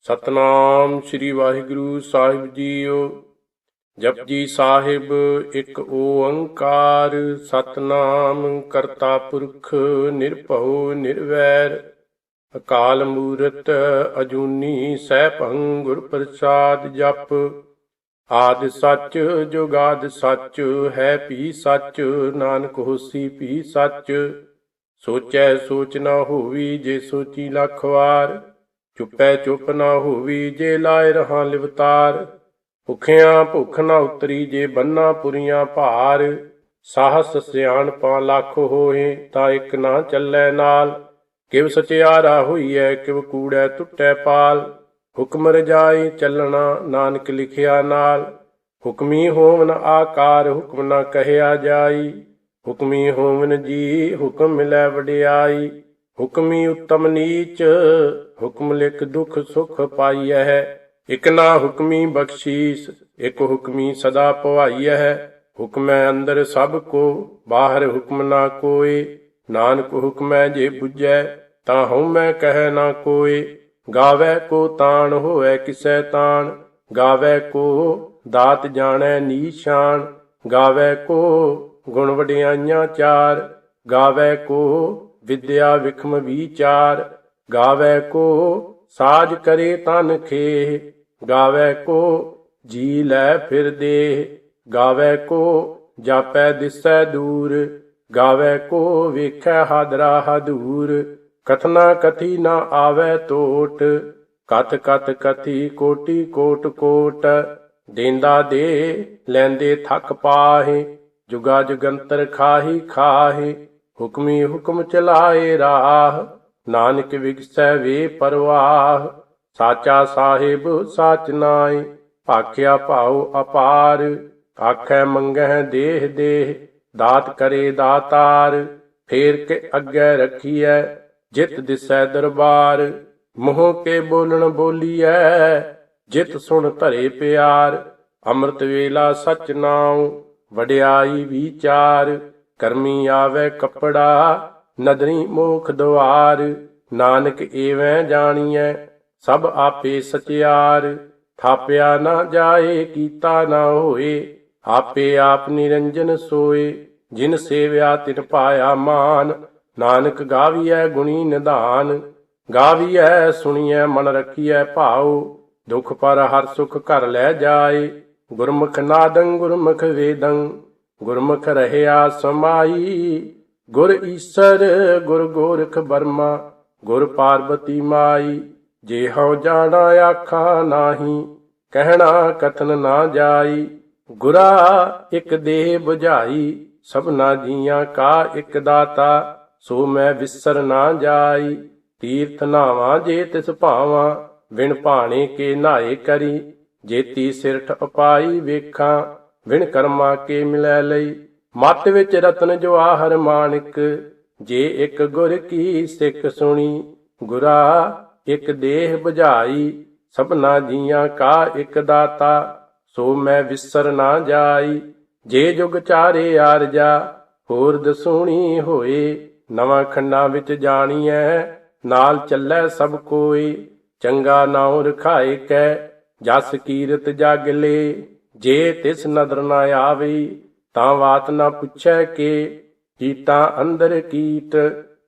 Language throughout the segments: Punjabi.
ਸਤਨਾਮ ਸ੍ਰੀ ਵਾਹਿਗੁਰੂ ਸਾਹਿਬ ਜੀਓ। ਜਪਜੀ ਸਾਹਿਬ ਇੱਕ ਓੰਕਾਰ ਸਤਨਾਮ ਕਰਤਾ ਪੁਰਖ ਨਿਰਭਉ ਨਿਰਵੈਰ ਅਕਾਲ ਮੂਰਤ ਅਜੂਨੀ ਸੈਭੰ ਗੁਰ ਪ੍ਰਸਾਦ ਜਪ। ਆਦਿ ਸੱਚ ਜੁਗਾਦਿ ਸੱਚ ਹੈ ਭੀ ਸੱਚ ਨਾਨਕ ਹੋਸੀ ਭੀ ਸੱਚ। ਸੋਚੈ ਸੋਚ ਨਾ ਹੋਵੀ ਜੇ ਸੋਚੀ ਲੱਖ ਵਾਰ ਚੁੱਪੈ ਚੁੱਪ ਨਾ ਹੋਵੀ ਜੇ ਲਾਇ ਰਹਾ ਲਿਵਤਾਰ। ਭੁਖਿਆਂ ਭੁੱਖ ਨਾ ਉਤਰੀ ਜੇ ਬੰਨਾ ਪੁਰੀਆਂ ਭਾਰ। ਸਾਹਸ ਸਿਆਣਪਾਂ ਲੱਖ ਹੋਏ ਤਾਂ ਇੱਕ ਨਾ ਚੱਲੈ ਨਾਲ। ਕਿਵ ਸਚਿਆਰਾ ਹੋਈਐ ਕਿਵ ਕੂੜੈ ਟੁੱਟੈ ਪਾਲ। ਹੁਕਮ ਰਜਾਈ ਚੱਲਣਾ ਨਾਨਕ ਲਿਖਿਆ ਨਾਲ। ਹੁਕਮੀ ਹੋਵਨ ਆਕਾਰ ਹੁਕਮ ਨਾ ਕਹਿਆ ਜਾਈ। ਹੁਕਮੀ ਹੋਵਨ ਜੀ ਹੁਕਮ ਮਿਲੈ ਵਡਿਆਈ। ਹੁਕਮੀ ਉੱਤਮ ਨੀਚ ਹੁਕਮ ਲਿਖ ਦੁਖ ਸੁਖ ਪਾਈਐ। ਇਕ ਨਾ ਹੁਕਮੀ ਬਖਸ਼ੀਸ ਇਕ ਹੁਕਮੀ ਸਦਾ ਭਵਾਈਐ। ਹੁਕਮੈ ਅੰਦਰ ਸਭ ਕੋ ਬਾਹਰ ਹੁਕਮ ਨਾ ਕੋਇ। ਨਾਨਕ ਹੁਕਮੈ ਜੇ ਬੁਝੈ ਤਾਂ ਹਉਮੈ ਕਹਿ ਨਾ ਕੋਇ। ਗਾਵੈ ਕੋ ਤਾਣ ਹੋਵੈ ਕਿਸੈ ਤਾਣ। ਗਾਵੈ ਕੋ ਦਾਤ ਜਾਣੈ ਨੀਸ਼ਾਨ। ਗਾਵੈ ਕੋ ਗੁਣ ਵਡਿਆਈਆਂ ਚਾਰ। ਗਾਵੈ ਕੋ ਵਿਦਿਆ ਵਿਖਮ ਵਿਚਾਰ। ਗਾਵੈ ਕੋ ਸਾਜ ਕਰੇ ਤਨ ਖੇਹ। ਗਾਵੈ ਕੋ ਜੀ ਲੈ ਫਿਰ ਦੇਹ। ਗਾਵੈ ਕੋ ਜਾਪੈ ਦਿਸੈ ਦੂਰ। ਗਾਵੈ ਕੋ ਵੇਖੈ ਹਾਦਰਾ ਹਦੂਰ। ਕਥਨਾ ਕਥੀ ਨਾ ਆਵੈ ਟੋਟ। ਕਥ ਕਥ ਕਥੀ ਕੋਟੀ ਕੋਟ ਕੋਟ। ਦੇਂਦਾ ਦੇ ਲੈਂਦੇ ਥੱਕ ਪਾਹੇ। ਜੁਗਾ ਜੁਗੰਤਰ ਖਾਹੀ ਖਾਹੇ। ਹੁਕਮੀ ਹੁਕਮ ਚਲਾਏ ਰਾਹ। ਨਾਨਕ ਵਿਗਸੈ ਵੇ ਪਰਵਾਹ। ਸਾਚਾ ਸਾਹਿਬ ਸਾਚ ਨਾਇ ਭਾਖਿਆ ਭਾਉ ਅਪਾਰ। ਆਖੈ ਮੰਗਹਿ ਦੇਹ ਦੇਹ ਦਾਤ ਕਰੇ ਦਾਤਾਰ। ਫੇਰ ਕੇ ਅੱਗੇ ਰੱਖੀਐ ਜਿਤ ਦਿਸੈ ਦਰਬਾਰ। ਮੂੰਹ ਕੇ ਬੋਲਣ ਬੋਲੀਐ ਜਿਤ ਸੁਣ ਧਰੇ ਪਿਆਰ। ਅੰਮ੍ਰਿਤ ਵੇਲਾ ਸਚ ਨਾਉ ਵਡਿਆਈ ਵਿਚਾਰ। ਕਰਮੀ ਆਵੈ ਕੱਪੜਾ ਨਦਰੀ ਮੋਖ ਦੁਆਰ। ਨਾਨਕ ਏਵੈ ਜਾਣੀਐ ਸਭ ਆਪੇ ਸਚਿਆਰ। ਥਾਪਿਆ ਨਾ ਜਾਏ ਕੀਤਾ ਨਾ ਹੋਏ ਆਪੇ ਆਪ ਨਿਰੰਜਨ ਸੋਏ। ਜਿਨ ਸੇਵਿਆ ਤਿਨ ਪਾਇਆ ਮਾਨ। ਨਾਨਕ ਗਾਵੀਐ ਗੁਣੀ ਨਿਧਾਨ। ਗਾਵੀਐ ਸੁਣੀਐ ਮਨ ਰਖੀਐ ਭਾਉ। ਦੁਖ ਪਰ ਹਰ ਸੁਖ ਘਰ ਲੈ ਜਾਏ। ਗੁਰਮੁਖ ਨਾਦੰ ਗੁਰਮੁਖ ਵੇਦੰ ਗੁਰਮੁਖ ਰਹਿਆ ਸਮਾਈ। ਗੁਰ ਈਸਰ ਗੁਰ ਗੋਰਖ ਬਰਮਾ ਗੁਰ ਪਾਰਬਤੀ ਮਾਈ। ਜੇ ਹਉ ਜਾਣਾ ਆਖਾਂ ਨਾਹੀ ਕਹਿਣਾ ਕਥਨ ਨਾ ਜਾਈ। ਗੁਰਾ ਇਕ ਦੇਹ 부ਝਾਈ ਸਭਨਾ ਜੀਆਂ ਕਾ ਇਕ ਦਾਤਾ। ਸੋ ਮੈਂ ਵਿਸਰ ਨਾ ਜਾਈ। ਤੀਰਥ ਨਾਵਾਂ ਜੇ ਤਿਸ ਭਾਵਾਂ ਵਿਣ ਭਾਣੇ ਕੇ ਨਾਏ ਕਰੀ। ਜੇਤੀ ਸਿਰਠ ਉਪਾਈ ਵੇਖਾਂ ਵਿਣ ਕਰਮਾ ਕੇ ਮਿਲੈ ਲਈ। ਮੱਤ ਵਿੱਚ ਰਤਨ ਜਵਾਹਰ ਮਾਣਿਕ ਜੇ ਇੱਕ ਗੁਰ ਕੀ ਸਿੱਖ ਸੁਣੀ। ਗੁਰਾ ਇੱਕ ਦੇਹ 부ਝਾਈ ਸਭਨਾ ਜੀਆਂ ਕਾ ਇੱਕ ਦਾਤਾ। ਸੋ ਮੈਂ ਵਿਸਰ ਨਾ ਜਾਈ। ਜੇ ਜੁਗ ਚਾਰੇ ਆਰਜਾ ਹੋਰ ਦਸੂਣੀ ਹੋਏ। ਨਵਾਂ ਖੰਡਾਂ ਵਿੱਚ ਜਾਣੀਐ ਨਾਲ ਚੱਲੈ ਸਭ ਕੋਈ। ਚੰਗਾ ਨਾਉ ਰਖਾਏ ਕੈ ਜਸ ਕੀਰਤ ਜਗ ਲੇ। ਜੇ ਤਿਸ ਨਦਰ ਨਾ ਆਵੇ ਤਾਂ ਬਾਤ ਨਾ ਪੁੱਛੈ ਕੇ। ਕੀਟਾਂ ਅੰਦਰ ਕੀਟ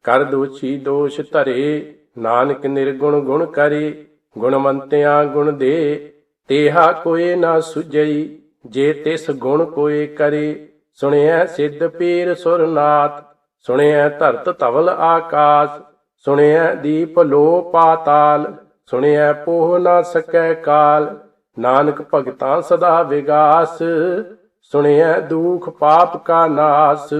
ਕਰ ਦੋਸ਼ੀ ਦੋਸ਼ ਧਰੇ। ਨਾਨਕ ਨਿਰਗੁਣ ਗੁਣ ਕਰੇ ਗੁਣਵੰਤਿਆਂ ਗੁਣ ਦੇ। ਤੇਹਾ ਕੋਏ ਨਾ ਸੁਝਈ ਜੇ ਤਿਸ ਗੁਣ ਕੋਏ ਕਰੇ। ਸੁਣਿਐ ਸਿੱਧ ਪੀਰ ਸੁਰਨਾਥ ਸੁਣਿਐ ਧਰਤ ਧਵਲ ਆਕਾਸ। ਸੁਣਿਐ ਦੀਪ ਲੋ ਪਾਤਾਲ ਸੁਣਿਐ ਪੋਹ ਨਾ ਸਕੈ ਕਾਲ। ਨਾਨਕ ਭਗਤਾਂ ਸਦਾ ਵਿਗਾਸ ਸੁਣਿਐ ਦੂਖ ਪਾਪ ਕਾ ਨਾਸ।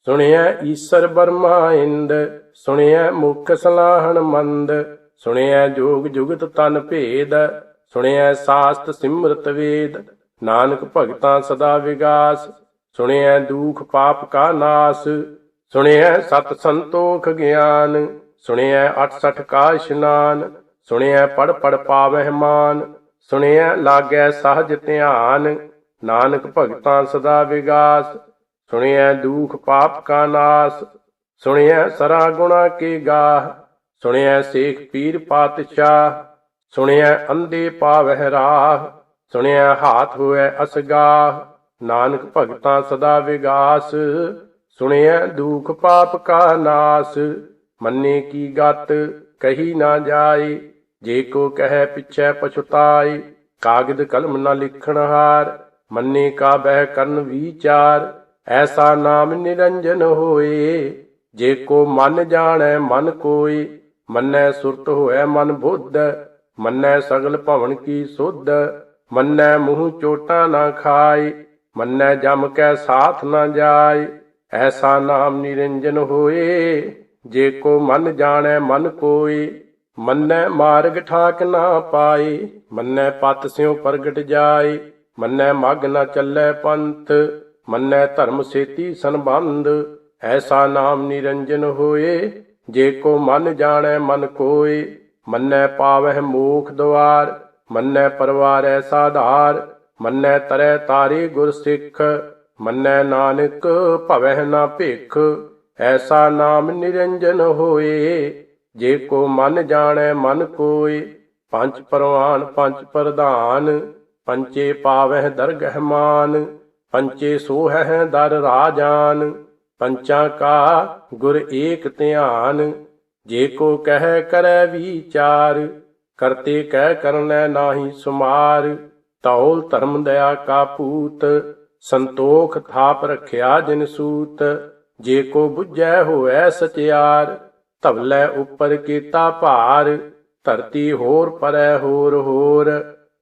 ਸੁਣਿਐ ਈਸਰ ਬਰਮਾ ਇੰਦ ਸੁਣਿਐ ਮੁਖ ਸਲਾਹਣ ਮੰਦ। ਸੁਣਿਐ ਜੋਗ ਜੁਗਤ ਤਨ ਭੇਦ ਸੁਣਿਐ ਸਾਸਤ ਸਿਮਰਤ ਵੇਦ। ਨਾਨਕ ਭਗਤਾਂ ਸਦਾ ਵਿਗਾਸ ਸੁਣਿਐ ਦੂਖ ਪਾਪ ਕਾ ਨਾਸ। ਸੁਣਿਐ ਸਤ ਸੰਤੋਖ ਗਿਆਨ ਸੁਣਿਐ 68 ਕਾ ਇਸ਼ਨਾਨ। ਸੁਣਿਐ ਪੜ ਪੜ ਪਾਵਹਿ ਮਾਨ ਸੁਣਿਐ ਲਾਗੈ ਸਹਜ ਧਿਆਨ। ਨਾਨਕ ਭਗਤਾਂ ਸਦਾ ਵਿਗਾਸ ਸੁਣਿਐ ਦੂਖ ਪਾਪ ਕਾ ਨਾਸ। ਸੁਣਿਐ ਸਰਾ ਗੁਣਾ ਕੇ ਗਾਹ ਸੁਣਿਐ ਸੇਖ ਪੀਰ ਪਾਤਸ਼ਾਹ। ਸੁਣਿਐ ਅੰਧੇ ਪਾਵਹਿ ਰਾਹ, ਸੁਣਿਐ ਹਾਥ ਹੋਇ ਅਸਗਾਹ। ਨਾਨਕ ਭਗਤਾਂ ਸਦਾ ਵਿਗਾਸ, ਸੁਣਿਐ ਦੁਖ ਪਾਪ ਕਾ ਨਾਸ। ਮੰਨੇ ਕੀ ਗਤ ਕਹੀ ਨਾ ਜਾਏ, ਜੇ ਕੋ ਕਹਿ ਪਿਛੈ ਪਛੁਤਾਏ। ਕਾਗਦ ਕਲਮ ਨ ਲਿਖਣ ਹਾਰ, ਮੰਨੇ ਕਾ ਬਹਿ ਕਰਨ ਵਿਚਾਰ। ਐਸਾ ਨਾਮ ਨਿਰੰਜਨ ਹੋਏ, ਜੇ ਕੋ ਮਨ ਜਾਣੈ ਮਨ ਕੋਇ। ਮੰਨੈ ਸੁਰਤ ਹੋਇ ਮਨ ਬੁੱਧ, ਮੰਨੈ ਸਗਲ ਭਵਨ ਕੀ ਸੁਧ। ਮੰਨੈ ਮੂੰਹ ਚੋਟਾਂ ਨਾ ਖਾਏ, ਮੰਨੈ ਜਮ ਕੈ ਸਾਥ ਨਾ ਜਾਏ। ਐਸਾ ਨਾਮ ਨਿਰੰਜਨ ਹੋਏ, ਜੇ ਕੋ ਮਨ ਜਾਣੈ ਮਨ ਕੋਇ। ਮੰਨੈ ਮਾਰਗ ਠਾਕ ਨਾ ਪਾਏ, ਮੰਨੈ ਪਤ ਸਿਉ ਪ੍ਰਗਟ ਜਾਏ। ਮੰਨੈ ਮਗ ਨ ਚੱਲੈ ਪੰਥ, ਮੰਨੈ ਧਰਮ ਸੇਤੀ ਸੰਬੰਧ। ਐਸਾ ਨਾਮ ਨਿਰੰਜਨ ਹੋਏ, ਜੇ ਕੋ ਮਨ ਜਾਣੈ ਮਨ ਕੋਇ। ਮੰਨੈ ਪਾਵਹਿ ਮੋਖ ਦੁਆਰ, ਮੰਨੈ ਪਰਵਾਰੈ ਸਾਧਾਰ। ਮੰਨੈ ਤਰੈ ਤਾਰੇ ਗੁਰ ਸਿੱਖ, ਮੰਨੈ ਨਾਨਕ ਭਵਹਿ ਨਾ ਭਿਖ। ਐਸਾ ਨਾਮ ਨਿਰੰਜਨ ਹੋਏ, ਜੇ ਕੋ ਮਨ ਜਾਣੈ ਮਨ ਕੋਇ। ਪੰਚ ਪਰਵਾਨ ਪੰਚ ਪ੍ਰਧਾਨ, ਪੰਚੇ ਪਾਵਹਿ ਦਰਗਹਿ ਮਾਨ। ਪੰਚੇ ਸੋਹਹਿ ਦਰ ਰਾਜਾਨ, ਪੰਚਾਂ ਕਾ ਗੁਰ ਏਕ ਧਿਆਨ। ਜੇ ਕੋ ਕਹਿ ਕਰੈ ਵਿਚਾਰ, ਕਰਤੇ ਕਹਿ ਕਰਨੈ ਨਾਹੀ ਸੁਮਾਰ। ਧੌਲ ਧਰਮ ਦਇਆ ਕਾ ਪੂਤ, ਸੰਤੋਖ ਥਾਪ ਰਖਿਆ ਜਿਨ ਸੂਤ। ਜੇ ਕੋ ਬੁੱਝੈ ਹੋਐ ਸਚਿਆਰ, ਧਵਲੇ ਉਪਰ ਕੀਤਾ ਭਾਰ। ਧਰਤੀ ਹੋਰ ਪਰੈ ਹੋਰ ਹੋਰ,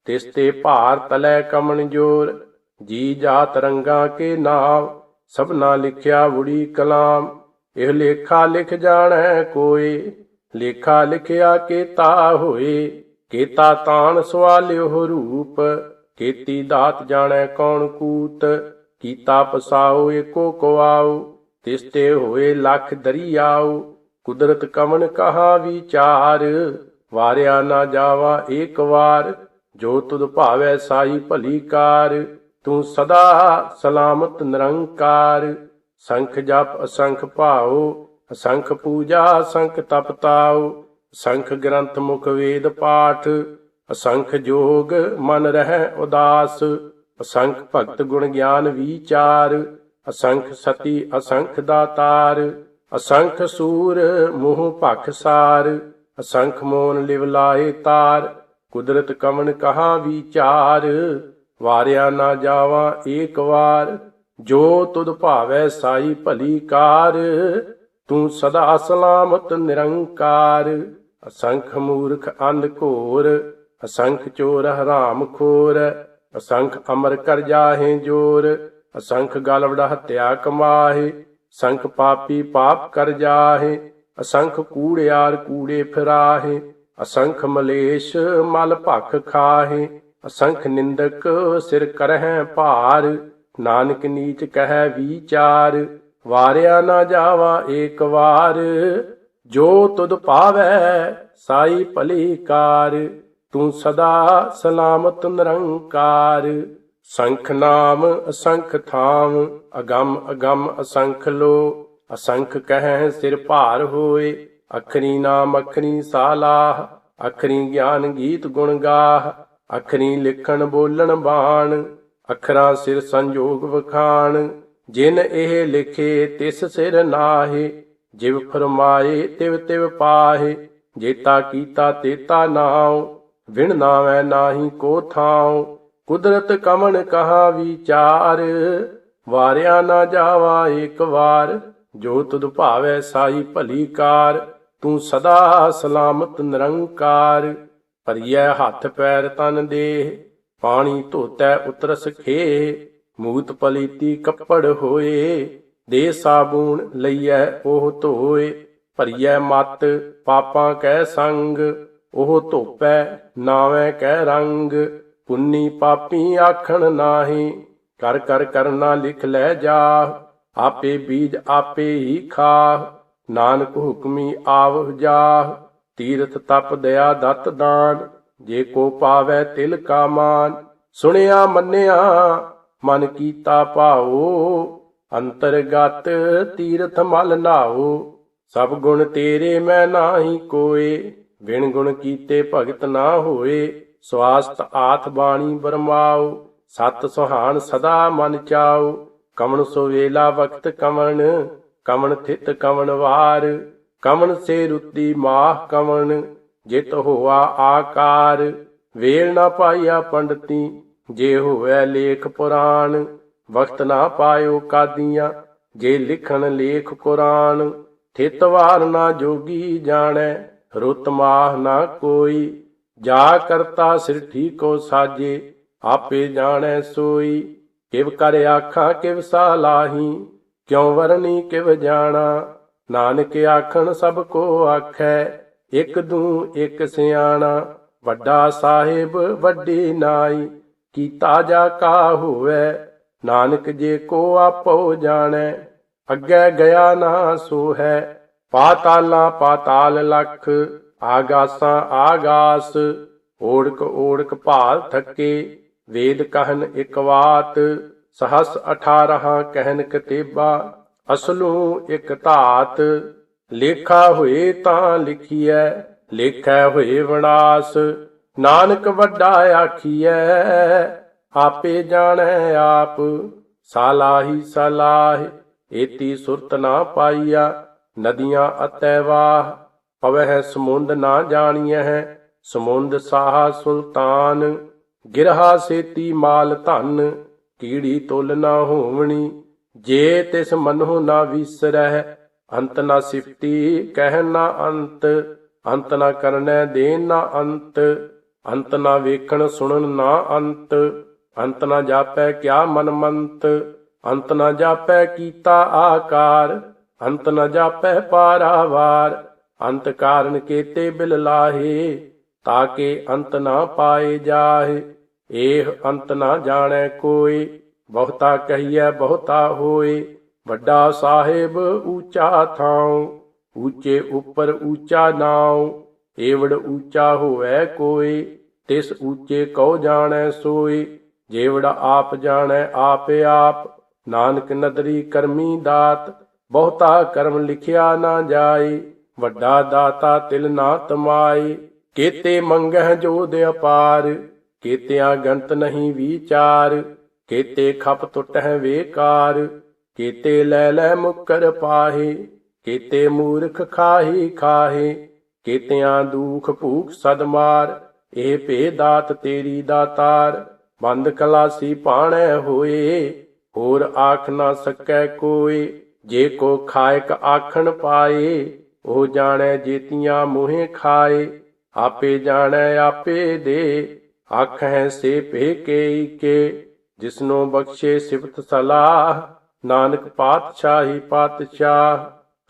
ਤਿਸ ਤੇ ਭਾਰ ਤਲੈ ਕਮਨ ਜੋਰ। ਜੀ ਜਾਤ ਰੰਗਾਂ ਕੇ ਨਾਮ, ਸਭਨਾ ਲਿਖਿਆ ਵੁੜੀ ਕਲਾਮ। ਇਹ ਲੇਖਾ ਲਿਖ ਜਾਣੈ ਕੋਇ, ਲੇਖਾ ਲਿਖਿਆ ਕੀਤਾ ਹੋਏ। ਕੀਤਾ ਤਾਣ ਸਵਾਲਿਓ ਰੂਪ, ਕੀਤੀ ਦਾਤ ਜਾਣੈ ਕੌਣ ਕੂਤ। ਕੀਤਾ ਪਸਾਓ ਏਕੋ ਕੁਆਓ, ਤਿਸ ਤੇ ਹੋਏ ਲੱਖ ਦਰਿਆਓ। ਕੁਦਰਤ ਕਵਨ ਕਹਾ ਵਿਚਾਰ, ਵਾਰਿਆ ਨਾ ਜਾਵਾ ਏਕ ਵਾਰ। ਜੋ ਤੁਧ ਭਾਵੈ ਸਾਈ ਭਲੀ ਕਾਰ, ਤੂੰ ਸਦਾ ਸਲਾਮਤ ਨਿਰੰਕਾਰ। ਸੰਖ ਜਪ ਅਸੰਖ ਭਾਉ, ਅਸੰਖ ਪੂਜਾ ਅਸੰਖ ਤਪ ਤਾਉ। ਅਸੰਖ ਗ੍ਰੰਥ ਮੁਖ ਵੇਦ ਪਾਠ, ਅਸੰਖ ਜੋਗ ਮਨ ਰਹਿ ਉਦਾਸ। ਅਸੰਖ ਭਗਤ ਗੁਣ ਗਿਆਨ ਵਿਚਾਰ, ਅਸੰਖ ਸਤੀ ਅਸੰਖ ਦਾਤਾਰ। ਅਸੰਖ ਸੂਰ ਮੋਹ ਭਖ ਸਾਰ, ਅਸੰਖ ਮੋਨ ਲਿਵ ਲਾਏ ਤਾਰ। ਕੁਦਰਤ ਕਵਨ ਕਹਾ ਵਿਚਾਰ, ਵਾਰਿਆ ਨਾ ਜਾਵਾ ਏਕ ਵਾਰ। ਜੋ ਤੁਧ ਭਾਵੈ ਸਾਈ ਭਲੀ ਕਾਰ, ਤੂੰ ਸਦਾ ਸਲਾਮਤ ਨਿਰੰਕਾਰ। ਅਸੰਖ ਮੂਰਖ ਅੰਧ ਘੋਰ, ਅਸੰਖ ਚੋਰ ਹਰਾਮ ਖੋਰ। ਅਸੰਖ ਅਮਰ ਕਰ ਜਾਹੇ ਜੋਰ, ਅਸੰਖ ਗਲ ਵਡ ਹੱਤਿਆ ਕਮਾਹੇ। ਸੰਖ ਪਾਪੀ ਪਾਪ ਕਰ ਜਾਹੇ, ਅਸੰਖ ਕੂੜਿਆਰ ਕੂੜੇ ਫਿਰਾਹੇ। ਅਸੰਖ ਮਲੇਸ਼ ਮਲ ਭਖ ਖਾਹੇ, ਅਸੰਖ ਨਿੰਦਕ ਸਿਰ ਕਰਹਿ ਭਾਰ। ਨਾਨਕ ਨੀਚ ਕਹਿ ਵਿਚਾਰ, ਵਾਰਿਆ ਨਾ ਜਾਵਾ ਏਕ ਵਾਰ। ਜੋ ਤੁਧ ਭਾਵੈ ਸਾਈ ਭਲੀ ਕਾਰ, ਤੂੰ ਸਦਾ ਸਲਾਮਤ ਨਿਰੰਕਾਰ। ਸੰਖ ਨਾਮ ਅਸੰਖ ਥਾਮ, ਅਗੰਮ ਅਗੰਮ ਅਸੰਖ ਲੋ। ਅਸੰਖ ਕਹਿ ਸਿਰ ਭਾਰ ਹੋਏ, ਅਖਰੀ ਨਾਮ ਅਖਰੀ ਸਾਲਾਹ। ਅਖਰੀ ਗਿਆਨ ਗੀਤ ਗੁਣ ਗਾਹ, ਅਖਰੀ ਲਿਖਣ ਬੋਲਣ ਬਾਣ। ਅੱਖਰਾਂ ਸਿਰ ਸੰਜੋਗ ਵਖਾਣ, ਜਿਨ ਇਹ ਲਿਖੇ ਤਿਸ ਸਿਰ ਨਾਹੇ। ਜਿਵ ਫਰਮਾਏ ਤਿਵ ਤਿਵ ਪਾਹੇ, ਜੇਤਾ ਕੀਤਾ ਤੇਤਾ ਨਾਉ। ਵਿਣ ਨਾਵੈ ਨਾਹੀ ਕੋ ਥਾਉ, ਕੁਦਰਤ ਕਵਨ ਕਹਾ ਵਿਚਾਰ। ਵਾਰਿਆ ਨਾ ਜਾਵਾ ਏਕ ਵਾਰ, ਜੋ ਤੁਧ ਭਾਵੈ ਸਾਈ ਭਲੀ ਕਾਰ। ਤੂੰ ਸਦਾ ਸਲਾਮਤ ਨਿਰੰਕਾਰ। ਭਰੀਐ ਹੱਥ ਪੈਰ ਤਨ ਦੇਹ, ਪਾਣੀ ਧੋਤੈ ਉਤਰਸ ਖੇਹ। ਮੂਤ ਪਲੀਤੀ ਕੱਪੜ ਹੋਏ, ਦੇ ਸਾਬੂਨ ਲਈਐ ਉਹ ਧੋਏ। ਭਰੀਐ ਮਤ ਪਾਪਾਂ ਕੈ ਸੰਗ, ਉਹ ਧੋਪੈ ਨਾਵੇਂ ਕੈ ਰੰਗ। ਪੁੰਨੀ ਪਾਪੀ ਆਖਣ ਨਾਹੀ, ਕਰ ਕਰ ਕਰਨਾ ਲਿਖ ਲੈ ਜਾਹ। ਆਪੇ ਬੀਜ ਆਪੇ ਹੀ ਖਾਹ, ਨਾਨਕ ਹੁਕਮੀ ਆਵ ਜਾਹ। ਤੀਰਥ ਤਪ ਦਇਆ ਦਤ ਦਾਨ, ਜੇ ਕੋ ਪਾਵੈ ਤਿਲ ਕਾ ਮਾਨ। ਸੁਣਿਆ ਮੰਨਿਆ ਮਨ ਕੀਤਾ ਭਾਉ, ਅੰਤਰਗਤ ਤੀਰਥ ਮਲ ਨਾਉ। ਸਭ ਗੁਣ ਤੇਰੇ ਮੈਂ ਨਾਹੀ ਕੋਏ, ਬਿਨ ਗੁਣ ਕੀਤੇ ਭਗਤ ਨਾ ਹੋਏ। ਸਵਾਸਤ ਆਥ ਬਾਣੀ ਬਰਮਾਓ, ਸਤ ਸੁਹਾਨ ਸਦਾ ਮਨ ਚਾਓ। ਕਮਣ ਸੁਵੇਲਾ ਵਕਤ ਕਮਣ, ਕਮਣ ਥਿਤ ਕਮਣ ਵਾਰ। ਕਮਣ ਸੇ ਰੁੱਤੀ ਮਾਹ ਕਮਣ, ਜਿਤ ਹੋਆ ਆਕਾਰ। ਵੇਲ ਨਾ ਪਾਈਆ ਪੰਡਤੀ, ਜੇ ਹੋਵੇ ਲੇਖ ਪੁਰਾਣ। ਵਕਤ ਨਾ ਪਾਇਓ ਕਾਦੀਆਂ, ਜੇ ਲਿਖਣ ਲੇਖ ਕੁਰਾਨ। ਥਿਤ ਵਾਰ ਨਾ ਜੋਗੀ ਜਾਣੈ, ਰੁੱਤ ਮਾਹ ਨਾ ਕੋਈ। ਜਾ ਕਰਤਾ ਸਿਰਠੀ ਕੋ ਸਾਜੇ, ਆਪੇ ਜਾਣੈ ਸੋਈ। ਕਿਵ ਕਰ ਆਖਾਂ ਕਿਵ ਸਾਲਾਹੀ, ਕਿਉ ਵਰਨੀ ਕਿਵ ਜਾਣਾ। ਨਾਨਕ ਆਖਣ ਸਭ ਕੋ ਆਖੈ, ਇਕ ਦੂ ਇਕ ਸਿਆਣਾ। ਵੱਡਾ ਸਾਹਿਬ ਵੱਡੀ ਨਾਈ, ਕੀਤਾ ਜਾ ਕਾ ਹੋਵੈ। ਨਾਨਕ ਜੇ ਕੋ ਆਪੋ ਜਾਣੈ, ਅੱਗੇ ਗਿਆ ਨਾ ਸੋ ਹੈ। ਪਾਤਾਲਾਂ ਪਾਤਾਲ ਲਖ, ਆਗਾਸਾਂ ਆਗਾਸ। ਓੜਕ ਓੜਕ ਭਾਲ ਥੱਕੇ, ਵੇਦ ਕਹਿਨ ਇਕ ਵਾਤ। ਸਹਸ 18 ਕਹਿਨ ਕਤੇਬਾ, ਅਸਲੂ ਇਕ ਧਾਤ। ਲੇਖਾ ਹੋਏ ਤਾਂ ਲਿਖੀਐ, ਲੇਖੈ ਹੋਏ ਵਿਨਾਸ਼। ਨਾਨਕ ਵੱਡਾ ਆਖੀਐ, ਆਪੇ ਜਾਣੈ ਆਪ। ਸਾਲਾਹੀ ਸਲਾਹ, ਏਤੀ ਸੁਰਤ ਨਾ ਪਾਈਆ। ਨਦੀਆਂ ਅਤੈ ਵਾਹ, ਪਵਹਿ ਸਮੁੰਦ ਨਾ ਜਾਣੀਐ। ਸਮੁੰਦ ਸਾਹਾ ਸੁਲਤਾਨ, ਗਿਰਹਾ ਸੇਤੀ ਮਾਲ ਧਨ। ਕੀੜੀ ਤੁਲ ਨਾ ਹੋਵਣੀ, ਜੇ ਤਿਸ ਮਨਹੁ ਨਾ ਵਿਸਰਹਿ। ਅੰਤ ਨਾ ਸਿਫਤੀ ਕਹਿ ਨਾ ਅੰਤ, ਅੰਤ ਨਾ ਕਰਨੈ ਦੇਨ ਨਾ ਅੰਤ। ਅੰਤ ਨਾ ਵੇਖਣ ਸੁਣਨ ਨਾ ਅੰਤ, ਅੰਤ ਨਾ ਜਾਪੈ ਕਿਆ ਮਨਮੰਤ। ਅੰਤ ਨਾ ਜਾਪੈ ਕੀਤਾ ਆਕਾਰ, ਅੰਤ ਨ ਜਾਪੈ ਪਾਰਾਵਾਰ। ਅੰਤ ਕਾਰਨ ਕੇਤੇ ਬਿਲ ਲਾਹੇ, ਤਾਕੇ ਅੰਤ ਨਾ ਪਾਏ ਜਾਹੇ। ਏਹ ਅੰਤ ਨਾ ਜਾਣੈ ਕੋਈ, ਬਹੁਤਾ ਕਹੀਐ ਬਹੁਤਾ ਹੋਏ। ਵੱਡਾ ਸਾਹਿਬ ਊਚਾ ਥਾਉ, ਊਚੇ ਉੱਪਰ ਊਚਾ ਨਾਉ। ਏਵੜ ਊਚਾ ਹੋਵੈ ਕੋਈ, ਤਿਸ ਊਚੇ ਕਉ ਜਾਣੈ ਸੋਈ। ਜੇਵੜ ਆਪ ਜਾਣੈ ਆਪੇ ਆਪ, ਨਾਨਕ ਨਦਰੀ ਕਰਮੀ ਦਾਤ। ਬਹੁਤਾ ਕਰਮ ਲਿਖਿਆ ਨਾ ਜਾਏ, ਵੱਡਾ ਦਾਤਾ ਤਿਲ ਨਾ ਤਮਾਏ। ਕੇਤੇ ਮੰਗਹਿ ਜੋਧ ਅਪਾਰ, ਕੇਤਿਆਂ ਗੰਤ ਨਹੀਂ ਵਿਚਾਰ। ਕੇਤੇ ਖਪ ਟੁਟਹਿ ਵੇਕਾਰ, ਕੇਤੇ ਲੈ ਲੈ ਮੁਕਰ ਪਾਹੇ। ਕੇਤੇ ਮੂਰਖ ਖਾਹੀ ਖਾਹੇ, ਕੇਤਿਆਂ ਦੁਖ ਭੂਖ ਸਦ ਮਾਰ। ਇਹ ਭੇ ਦਾਤ ਤੇਰੀ ਦਾਤਾਰ, ਬੰਦ ਕਲਾਸੀ ਪਾਣੈ ਹੋਏ। ਹੋਰ ਆਖ ਨਾ ਸਕੈ ਕੋਈ, ਜੇ ਕੋ ਖਾਇਕ ਆਖਣ ਪਾਏ। ਉਹ ਜਾਣੈ ਜੇਤੀਆਂ ਮੂੰਹੇ ਖਾਏ, ਆਪੇ ਜਾਣੈ ਆਪੇ ਦੇ। ਆਖਹਿ ਸੇ ਭੇ ਕੇ ਕੇ, ਜਿਸਨੂੰ ਬਖਸ਼ੇ ਸਿਫਤ ਸਲਾਹ। ਨਾਨਕ ਪਾਤਸ਼ਾਹੀ ਪਾਤਸ਼ਾਹ,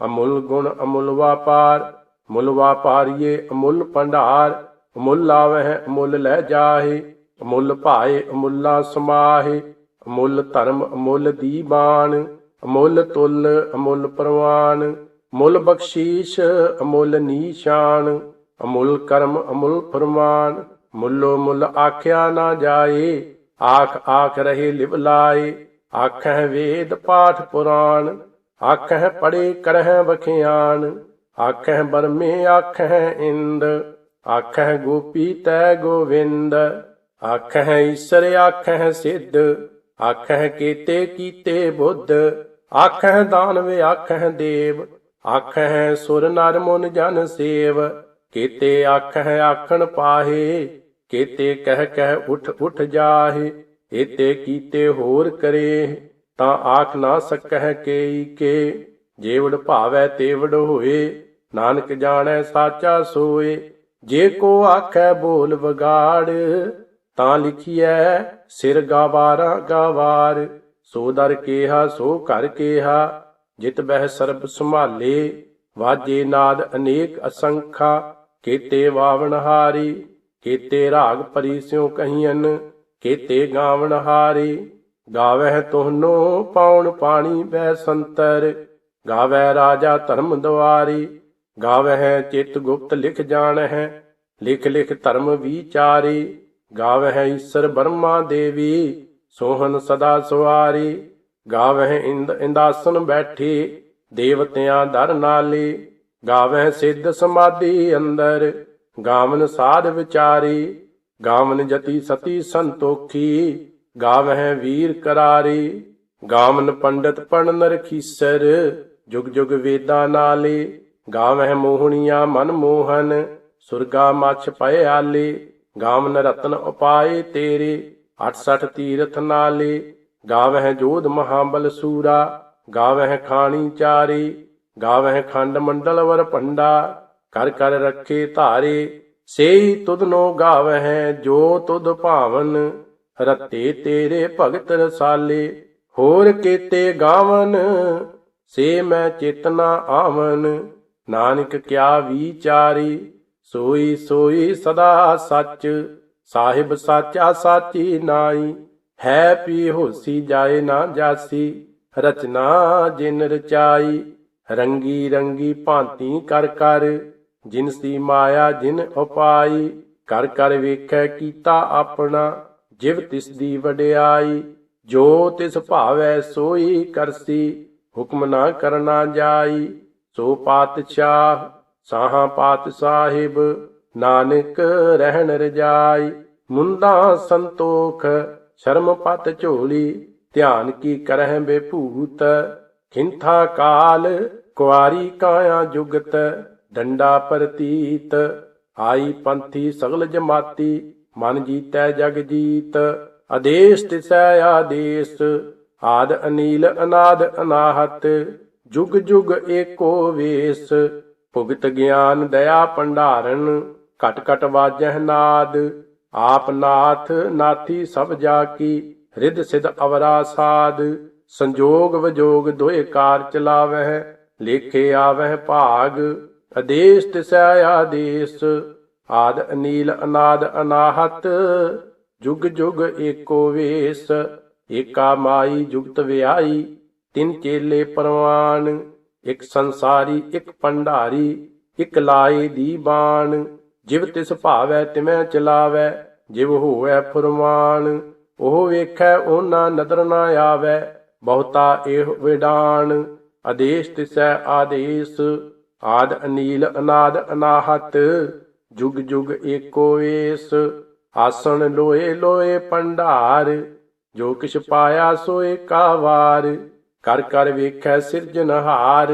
ਅਮੁੱਲ ਗੁਣ ਅਮੁੱਲ ਵਾਪਾਰ। ਮੁੱਲ ਵਾਪਾਰੀਏ ਅਮੁੱਲ ਭੰਡਾਰ, ਅਮੁੱਲ ਆਵਹਿ ਅਮੁੱਲ ਲੈ ਜਾਹੇ। ਅਮੁੱਲ ਭਾਏ ਅਮੁੱਲਾ ਸਮਾਹੇ, ਅਮੁੱਲ ਧਰਮ ਅਮੁੱਲ ਦੀਬਾਨ। ਅਮੁੱਲ ਤੁਲ ਅਮੁੱਲ ਪ੍ਰਵਾਨ, ਮੁੱਲ ਬਖਸ਼ੀਸ਼ ਅਮੁੱਲ ਨੀਸ਼ਾਨ। ਅਮੁੱਲ ਕਰਮ ਅਮੁੱਲ ਫਰਮਾਨ, ਮੁੱਲੋ ਮੁੱਲ ਆਖਿਆ ਨਾ ਜਾਏ। ਆਖ ਆਖ ਰਹੇ ਲਿਵ ਲਾਏ, ਆਖਹਿ ਵੇਦ ਪਾਠ ਪੁਰਾਣ। ਆਖਹਿ ਪੜੇ ਕਰਹਿ ਵਖਿਆਨ, ਆਖਹਿ ਬਰਮੇ ਆਖਹਿ ਇੰਦ। ਆਖਹਿ ਗੋਪੀ ਤੈ ਗੋਵਿੰਦ, ਆਖਹਿ ਈਸਰ ਆਖਹਿ ਸਿੱਧ। ਆਖਹਿ ਕੇਤੇ ਕੀਤੇ ਬੁੱਧ, ਆਖਹਿ ਦਾਨਵ ਆਖਹਿ ਦੇਵ। ਆਖਹਿ ਸੁਰ ਨਰ ਮੁਨ ਜਨ ਸੇਵ, ਕੇਤੇ ਆਖਹਿ ਆਖਣ ਪਾਹੇ। ਕੇਤੇ ਕਹਿ ਕਹਿ ਉਠ ਉਠ ਜਾਹੇ, ਏਤੇ ਕੀਤੇ ਹੋਰ ਕਰੇ। ਤਾਂ ਆਖ ਨਾ ਸਕਹਿ ਕੇਈ ਕੇ, ਜੇਵੜ ਭਾਵੈ ਤੇਵੜ ਹੋਏ। ਨਾਨਕ ਜਾਣੈ ਸਾਚਾ ਸੋਏ, ਜੇ ਕੋ ਆਖੈ ਬੋਲ ਵਿਗਾੜ। ਤਾਂ ਲਿਖੀਐ ਸਿਰ ਗਾਵਾਰਾ ਗਾਵਾਰ। ਸੋ ਦਰ ਕੇਹਾ ਸੋ ਘਰ ਕੇਹਾ, ਜਿਤ ਬਹਿ ਸਰਬ ਸੰਭਾਲੇ। ਵਾਜੇ ਨਾਦ ਅਨੇਕ ਅਸੰਖਾ, ਕੇਤੇ ਵਾਵਣ ਹਾਰੀ। ਕੇਤੇ ਰਾਗ ਪਰੀ ਸਿਉ ਕਹੀਅਨ, ਕੇਤੇ ਗਾਵਣ ਹਾਰੀ। ਗਾਵਹਿ ਤੋਹਨੋ ਪਾਉਣ ਪਾਣੀ ਬੈ ਸੰਤਰ, ਗਾਵੈ ਰਾਜਾ ਧਰਮ ਦੁਆਰੀ। ਗਾਵਹਿ ਚਿਤ ਗੁਪਤ ਲਿਖ ਜਾਣਹਿ, ਲਿਖ ਲਿਖ ਧਰਮ ਵਿਚਾਰੀ। ਗਾਵਹਿ ਈਸਰ ਬਰਮਾ ਦੇਵੀ, ਸੋਹਨ ਸਦਾ ਸੁਆਰੀ। ਗਾਵਹਿ ਇੰਦ ਇੰਦਾਸਨ ਬੈਠੀ, ਦੇਵਤਿਆਂ ਦਰ ਨਾਲੀ। ਗਾਵਹਿ ਸਿੱਧ ਸਮਾਧੀ ਅੰਦਰ, ਗਾਵਨ ਸਾਧ ਵਿਚਾਰੀ, ਗਾਵਨ ਜਤੀ ਸਤੀ ਸੰਤੋਖੀ, ਗਾਵਹਿ ਵੀਰ ਕਰਾਰੀ। ਗਾਵਨ ਪੰਡਤ ਪੜਨ ਰਖੀਸਰ, ਜੁਗ ਜੁਗ ਵੇਦਾਂ ਨਾਲੇ। ਗਾਵਹਿ ਮੋਹਣੀਆਂ ਮਨ ਮੋਹਨ, ਸੁਰਗਾ ਮਛ ਪਏ ਆਲੇ। ਗਾਵਨ ਰਤਨ ਉਪਾਏ ਤੇਰੇ, 68 ਤੀਰਥ ਨਾਲੇ। ਗਾਵਹਿ ਜੋਧ ਮਹਾਬਲ ਸੂਰਾ, ਗਾਵਹਿ ਖਾਣੀ ਚਾਰੇ। ਗਾਵਹਿ ਖੰਡ ਮੰਡਲ ਵਰ ਭੰਡਾ, ਕਰ ਕਰ ਰੱਖੇ ਧਾਰੇ। ਸੇਈ ਤੁਧਨੋ ਗਾਵਹਿ ਜੋ ਤੁਧ ਭਾਵਨ, ਰਤੇ ਤੇਰੇ ਭਗਤ ਰਸਾਲੇ। ਹੋਰ ਕੇਤੇ ਗਾਵਨ ਸੇ ਮੈਂ ਚੇਤਨਾ ਆਵਨ, ਨਾਨਕ ਕਿਆ ਵਿਚਾਰੀ। ਸੋਈ ਸੋਈ ਸਦਾ ਸੱਚ, ਸਾਹਿਬ ਸਾਚਾ ਸਾਚੀ ਨਾਈ। ਹੈ ਪੀ ਹੋਸੀ ਜਾਏ ਨਾ ਜਾਸੀ, ਰਚਨਾ ਜਿਨ ਰਚਾਈ। ਰੰਗੀ ਰੰਗੀ ਭਾਂਤੀ ਕਰ ਕਰ, ਜਿਨਸੀ ਮਾਇਆ ਜਿਨ ਉਪਾਈ। ਕਰ ਕਰ ਵੇਖੈ ਕੀਤਾ ਆਪਣਾ, ਜਿਵ ਤਿਸ ਦੀ ਵਡਿਆਈ। ਜੋ ਤਿਸ ਭਾਵੈ ਸੋਈ ਕਰਸੀ, ਹੁਕਮ ਨਾ ਕਰਨਾ ਜਾਈ। ਸੋ ਪਾਤਸ਼ਾਹ ਸਾਹਾਂ ਪਾਤ ਸਾਹਿਬ, ਨਾਨਕ ਰਹਿਣ ਰਜਾਈ। ਮੁੰਦਾ ਸੰਤੋਖ ਸ਼ਰਮ ਪਤ ਝੋਲੀ, ਧਿਆਨ ਕੀ ਕਰਹਿ ਬੇਭੂਤ। ਖਿੰਥਾ ਕਾਲ ਕੁਆਰੀ ਕਾਇਆ ਜੁਗਤ, ਡੰਡਾ ਪ੍ਰਤੀਤ। ਆਈ ਪੰਥੀ ਸਗਲ ਜਮਾਤੀ, ਮਨ ਜੀਤੈ ਜਗ ਜੀਤ। ਆਦੇਸ਼ ਤਿਸੈ ਆਦੇਸ਼, ਆਦ ਅਨੀਲ ਅਨਾਦ ਅਨਾਹਤ। ਜੁਗ ਜੁਗ ਏਕੋ ਵੇਸ, ਭੁਗਤ ਗਿਆਨ ਦਇਆ ਭੰਡਾਰਨ। ਘਟ ਘਟ ਵਾਜਹਿ ਨਾਦ, ਆਪ ਨਾਥ ਨਾਥੀ ਸਭ ਜਾ ਕੀ। ਰਿੱਧ ਸਿਧ ਅਵਰਾ ਸਾਧ, ਸੰਜੋਗ ਵਿਜੋਗ ਦੋਏ ਕਾਰ ਚਲਾਵਹਿ। ਲੇਖੇ ਆਵਹਿ ਭਾਗ, ਆਦੇਸ਼ ਤਿਸੈ ਆਦੇਸ਼। ਆਦ ਅਨੀਲ ਅਨਾਦ ਅਨਾਹਤ, ਜੁਗ ਜੁਗ ਏਕੋ ਵੇਸ। ਏਕਾ ਮਾਈ ਜੁਗਤ ਵਿਆਈ, ਤਿੰਨ ਚੇਲੇ ਪਰਵਾਨ। ਇਕ ਸੰਸਾਰੀ ਇਕ ਭੰਡਾਰੀ, ਇਕ ਲਾਏ ਦੀ ਬਾਣ। ਜਿਵ ਤਿਸ ਭਾਵੈ ਤਿਮੈ ਚਲਾਵੈ, ਜਿਵ ਹੋਵੈ ਫੁਰਮਾਨ। ਉਹ ਵੇਖੈ ਉਹਨਾਂ ਨਦਰ ਨਾ ਆਵੈ, ਬਹੁਤਾ ਇਹ ਵਿਡਾਣ। ਆਦੇਸ਼ ਤਿਸੈ ਆਦੇਸ਼, ਆਦ ਅਨੀਲ ਅਨਾਦ ਅਨਾਹਤ। ਜੁਗ ਜੁਗ ਏਕੋ ਵੇਸ, ਆਸਣ ਲੋਏ ਲੋਏ ਭੰਡਾਰ। ਜੋ ਕਿਛ ਪਾਇਆ ਸੋਏ ਕਾ ਵਾਰ, ਕਰ ਕਰ ਵੇਖੈ ਸਿਰਜਨਹਾਰ।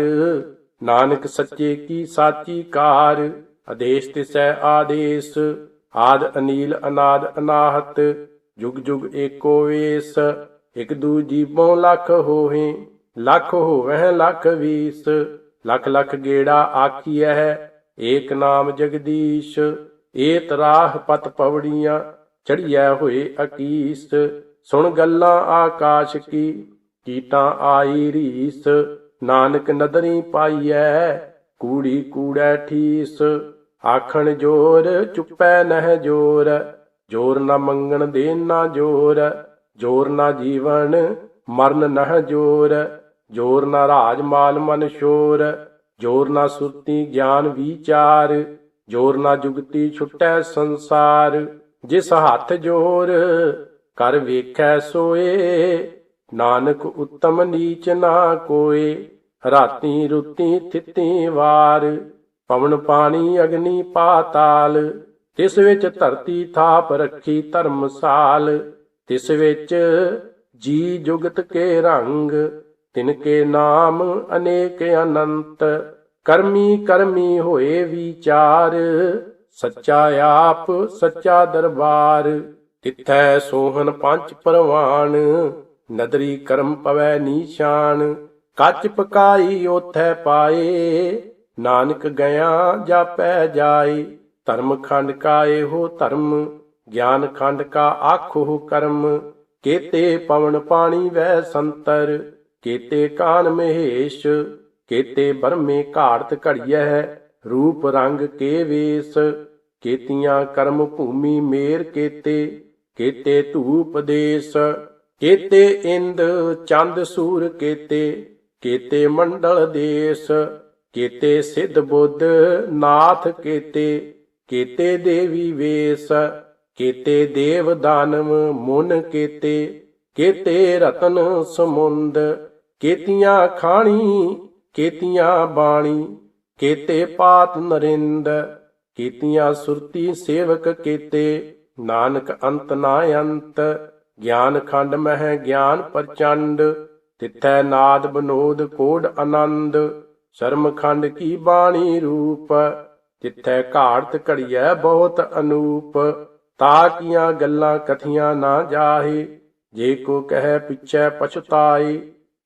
ਨਾਨਕ ਸੱਚੇ ਕੀ ਸਾਚੀ ਕਾਰ, ਆਦੇਸ਼ ਤਿਸੈ ਆਦੇਸ਼। ਆਦ ਅਨੀਲ ਅਨਾਦ ਅਨਾਹਤ, ਜੁਗ ਜੁਗ ਏਕੋ ਵੇਸ। ਇਕ ਦੂ ਜੀਵੋਂ ਲੱਖ ਹੋਹੇ, ਲੱਖ ਹੋਵਹਿ ਲੱਖ ਵੀਸ। ਲੱਖ ਲੱਖ ਗੇੜਾ ਆਖੀਐ, ਏਕ ਨਾਮ ਜਗਦੀਸ਼। ਏਤ ਰਾਹ ਪਤ ਪਵੜੀਆਂ, ਚੜੀਐ ਹੋਏ ਅਕੀਸ। ਸੁਣ ਗੱਲਾਂ ਆਕਾਸ਼ ਕੀ, ਕੀਟਾਂ ਆਈ ਰੀਸ। ਨਾਨਕ ਨਦਰੀ ਪਾਈਐ, ਕੂੜੀ ਕੂੜੈ ਠੀਸ। ਆਖਣ ਜੋਰ ਚੁੱਪੈ ਨਹਿ ਜੋਰ, ਜੋਰ ਨਾ ਮੰਗਣ ਦੇਨ ਨਾ ਜੋਰ। ਜੋਰ ਨਾ ਜੀਵਨ ਮਰਨ ਨਹਿ ਜੋਰ, ਜੋਰ ਨਾ ਰਾਜ ਮਾਲ ਮਨ ਸ਼ੋਰ। ਜੋਰ ਨਾ ਸੁਰਤੀ ਗਿਆਨ ਵਿਚਾਰ, ਜੋਰ ਨਾ ਜੁਗਤੀ ਛੁਟੈ ਸੰਸਾਰ। ਜਿਸ ਹੱਥ ਜੋਰ ਕਰ ਵੇਖੈ ਸੋਏ, ਨਾਨਕ ਉੱਤਮ ਨੀਚ ਨਾ ਕੋਏ। ਰਾਤੀ ਰੁੱਤੀ ਥਿੱਤੀ ਵਾਰ, ਪਵਨ ਪਾਣੀ ਅਗਨੀ ਪਾਤਾਲ। ਤਿਸ ਵਿੱਚ ਧਰਤੀ ਥਾਪ ਰੱਖੀ ਧਰਮਸਾਲ। ਤਿਸ ਵਿੱਚ ਜੀ ਜੁਗਤ ਕੇ ਰੰਗ, ਤਿਨ ਕੇ ਨਾਮ ਅਨੇਕ ਅਨੰਤ। ਕਰਮੀ ਕਰਮੀ ਹੋਏ ਵਿਚਾਰ, ਸੱਚਾ ਆਪ ਸੱਚਾ ਦਰਬਾਰ। ਤਿਥੈ ਸੋਹਨ ਪੰਚ ਪਰਵਾਨ, ਨਦਰੀ ਕਰਮ ਪਵੈ ਨੀਸ਼ਾਨ। ਕੱਚ ਪਕਾਈ ਓਥੈ ਪਾਏ, ਨਾਨਕ ਗਿਆ ਜਾਪੈ ਜਾਏ। ਧਰਮ ਖੰਡ ਕਾ ਇਹੋ ਧਰਮ, ਗਿਆਨ ਖੰਡ ਕਾ ਆਖੋ ਕਰਮ। ਕੇਤੇ ਪਵਨ ਪਾਣੀ ਵੈ ਸੰਤਰ, ਕੇਤੇ ਕਾਨ ਮਹੇਸ਼। ਕੇਤੇ ਬਰਮੇ ਘਾੜਤ ਘੜੀਐ, ਰੂਪ ਰੰਗ ਕੇ ਵੇਸ। ਕੇਤੀਆਂ ਕਰਮ ਭੂਮੀ ਮੇਰ ਕੇਤੇ, ਕੇਤੇ ਧੂਪ ਦੇਸ। ਕੇਤੇ ਇੰਦ ਚੰਦ ਸੂਰ ਕੇਤੇ, ਕੇਤੇ ਮੰਡਲ ਦੇਸ। ਕੇਤੇ ਸਿੱਧ ਬੁੱਧ ਨਾਥ ਕੇਤੇ, ਕੇਤੇ ਦੇਵੀ ਵੇਸ। ਕੇਤੇ ਦੇਵ ਦਾਨਵ ਮੁਨ ਕੇਤੇ, ਕੇਤੇ ਰਤਨ ਸਮੁੰਦ। ਕੇਤੀਆਂ ਖਾਣੀ ਕੇਤੀਆਂ ਬਾਣੀ, ਕੇਤੇ ਪਾਤ ਨਰਿੰਦ। ਕੀਤੀਆਂ ਸੁਰਤੀ ਸੇਵਕ ਕੀਤੇ, ਨਾਨਕ ਅੰਤ ਨਾ ਅੰਤ। ਗਿਆਨ ਖੰਡ ਮਹਿ ਗਿਆਨ ਪ੍ਰਚੰਡ, ਤਿਥੈ ਨਾਦ ਬਨੋਦ ਕੋਡ ਆਨੰਦ। ਸ਼ਰਮ ਖੰਡ ਕੀ ਬਾਣੀ ਰੂਪ, ਤਿਥੈ ਘਾੜਤ ਘੜੀਐ ਬਹੁਤ ਅਨੂਪ। ਤਾਕੀਆਂ ਗੱਲਾਂ ਕਥੀਆਂ ਨਾ ਜਾਹੇ, ਜੇ ਕੋ ਕਹਿ ਪਿਛੈ ਪਛਤਾਏ।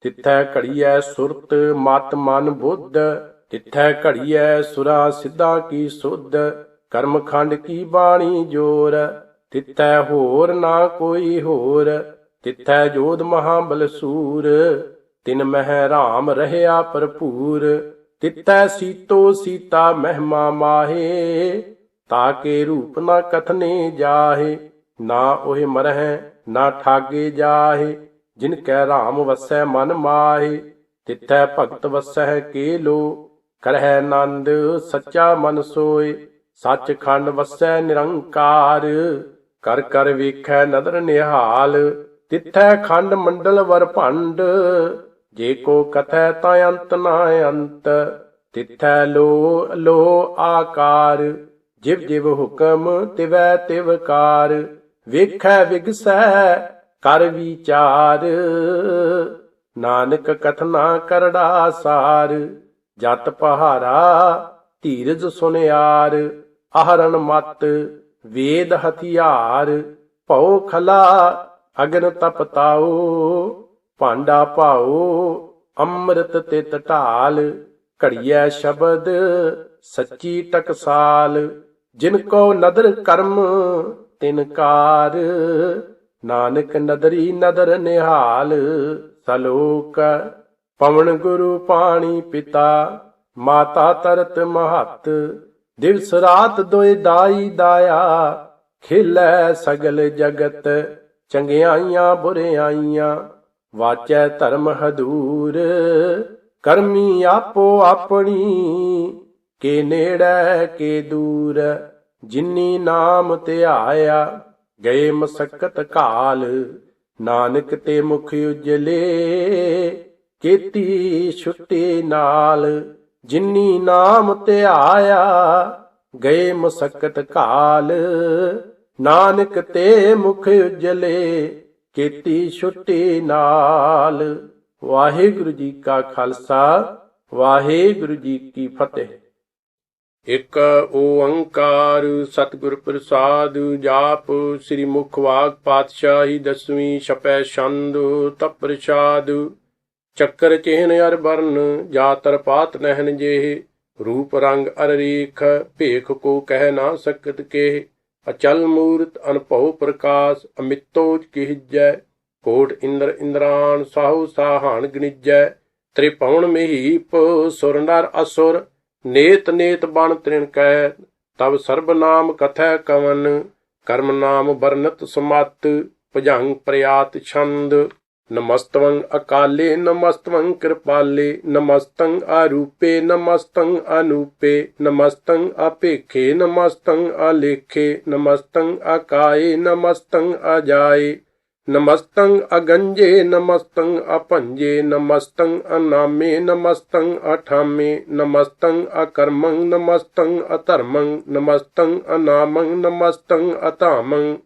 ਤਿਥੈ ਘੜੀਐ ਸੁਰਤ ਮਤ ਮਨ ਬੁੱਧ, ਤਿਥੈ ਘੜੀਐ ਸੁਰਾ ਸਿੱਧਾ ਕੀ ਸੁਧ। ਕਰਮ ਖੰਡ ਕੀ ਬਾਣੀ ਜੋਰ, ਤਿਥੈ ਹੋਰ ਨਾ ਕੋਈ ਹੋਰ। ਤਿਥੈ ਜੋਧ ਮਹਾਬਲ ਸੂਰ, ਤਿਨ ਮਹਿ ਰਾਮ ਰਹਿਆ ਭਰਪੂਰ। ਤਿਥੈ ਸੀਤੋ ਸੀਤਾ ਮਹਿਮਾ ਮਾਹੇ, ਤਾਕੇ ਰੂਪ ਨਾ ਕਥਨੇ ਜਾਹੇ। ਨਾ ਉਹ ਮਰਹਿ ਨਾ ਠਾਗੇ ਜਾਹੇ, ਜਿਨ ਕੈ ਰਾਮ ਵਸੈ ਮਨ ਮਾਹੇ। ਤਿਥੈ ਭਗਤ ਵਸੈ ਕੇਲੋ, ਕਰਹਿ ਆਨੰਦ ਸੱਚਾ ਮਨ ਸੋਏ। ਸੱਚਖੰਡ ਵਸੈ ਨਿਰੰਕਾਰ, ਕਰ ਕਰ ਵੇਖੈ ਨਦਰ ਨਿਹਾਲ। ਤਿਥੈ ਖੰਡ ਮੰਡਲ ਵਰ ਭੰਡ, ਜੇ ਕੋ ਕਥੈ ਤਾਂ ਅੰਤ ਨਾ ਅੰਤ। ਤਿਥੈ ਲੋ ਲੋ ਆਕਾਰ, ਜਿਵ ਜਿਵ ਹੁਕਮ ਤਿਵੈ ਤਿਵ ਕਾਰ। ਵੇਖੈ ਵਿਗਸੈ ਕਰ ਵਿਚਾਰ, ਨਾਨਕ ਕਥਨਾ ਕਰੜਾ ਸਾਰ। ਜਤ ਪਹਾਰਾ ਧੀਰਜ ਸੁਨਿਆਰ, ਆਹਰਣ ਮਤ ਵੇਦ ਹਥਿਆਰ। ਭਉ ਖਲਾ ਅਗਨ ਤਪਤਾਓ, ਭਾਂਡਾ ਭਾਓ ਅੰਮ੍ਰਿਤ ਤਿਤ ਢਾਲ। ਘੜੀਐ ਸ਼ਬਦ ਸੱਚੀ ਟਕਸਾਲ, ਜਿਨ ਕੋ ਨਦਰ ਕਰਮ ਤਿਨ ਕਾਰ। ਨਾਨਕ ਨਦਰੀ ਨਦਰ ਨਿਹਾਲ। ਸਲੋਕ ਪਵਨ ਗੁਰੂ ਪਾਣੀ ਪਿਤਾ, ਮਾਤਾ ਤਰਤ ਮਹੱਤ। ਦਿਵਸ ਰਾਤ ਦੋਇ ਦਾਈ ਦਾਇਆ, ਖੇਲੈ ਸਗਲ ਜਗਤ। ਚੰਗਿਆਈਆਂ ਬੁਰਿਆਈਆਂ, ਵਾਚੈ ਧਰਮ ਹਦੂਰ। ਕਰਮੀ ਆਪੋ ਆਪਣੀ, ਕੇ ਨੇੜੈ ਕੇ ਦੂਰ। ਜਿਨੀ ਨਾਮ ਧਿਆਇਆ, ਗਏ ਮਸਕਤ ਕਾਲ। ਨਾਨਕ ਤੇ ਮੁਖ ਉਜਲੇ, ਕੀਤੀ ਛੁੱਟੀ ਨਾਲ। ਜਿਨੀ ਨਾਮ ਧਿਆਇਆ, ਗਏ ਮਸਕਤ ਕਾਲ। ਨਾਨਕ ਤੇ ਮੁਖ ਉਜਲੇ, ਕੀਤੀ ਛੁੱਟੀ ਨਾਲ। ਵਾਹਿਗੁਰੂ ਜੀ ਕਾ ਖਾਲਸਾ, ਵਾਹਿਗੁਰੂ ਜੀ ਕੀ ਫਤਿਹ। ਇਕ ਓੰਕਾਰ ਸਤਿਗੁਰ ਪ੍ਰਸਾਦ। ਜਾਪ ਸ੍ਰੀ ਮੁਖ ਵਾਗ ਪਾਤਸ਼ਾਹੀ ਦਸਵੀਂ ਛਪੈ ਛੰਦ ਤਪ ਪ੍ਰਸਾਦ। ਚੱਕਰ ਚਿਹਨ ਅਰ ਬਰਨ, ਜਾ ਤਰ ਪਾਤ ਨਹਿਨ ਜੇਹ। ਰੂਪ ਰੰਗ ਅਰ ਰੀਖ, ਭੇਖ ਕੋ ਕਹਿ ਨਾ ਸਕਤ ਕੇ। ਅਚਲ ਮੂਰਤ ਅਨਭਉ ਪ੍ਰਕਾਸ਼, ਅਮਿਤੋ ਕਿਹਜੈ। ਕੋਟ ਇੰਦਰ ਇੰਦਰਾਨ, ਸਾਹੂ ਸਾਹਾਨ ਗਣਿਜੈ। ਤ੍ਰਿਭੁਵਨ ਮਹੀਪ, ਸੁਰ ਨਰ ਅਸੁਰ। ਨੇਤ ਨੇਤ ਬਣ ਤ੍ਰਿਣ ਕੈ, ਤਬ ਸਰਬ ਨਾਮ ਕਥੈ ਕਵਨ। ਕਰਮ ਨਾਮ ਬਰਨਤ ਸਮਤ, ਭੁਜੰਗ ਪ੍ਰਿਆਤ ਛੰਦ। ਨਮਸਤਵੰ ਅਕਾਲੇ, ਨਮਸਤਵੰ ਕਿਰਪਾਲੇ। ਨਮਸਤੰ ਆਰੂਪੇ, ਨਮਸਤੰ ਅਨੂਪੇ। ਨਮਸਤੰ ਆਪੇਖੇ, ਨਮਸਤੰ ਆਲੇਖੇ। ਨਮਸਤੰ ਆਕਾਏ, ਨਮਸਤੰ ਆਜਾਏ। ਨਮਸਤੰ ਅਗੰਜੇ, ਨਮਸਤੰ ਅਭੰਜੇ। ਨਮਸਤੰ ਅਨਾਮੇ, ਨਮਸਤੰ ਅਠਾਮੇ। ਨਮਸਤੰ ਅਕਰਮੰ, ਨਮਸਤੰ ਅਧਰਮੰ। ਨਮਸਤੰ ਅਨਾਮੰ, ਨਮਸਤੰ ਅਧਾਮੰ।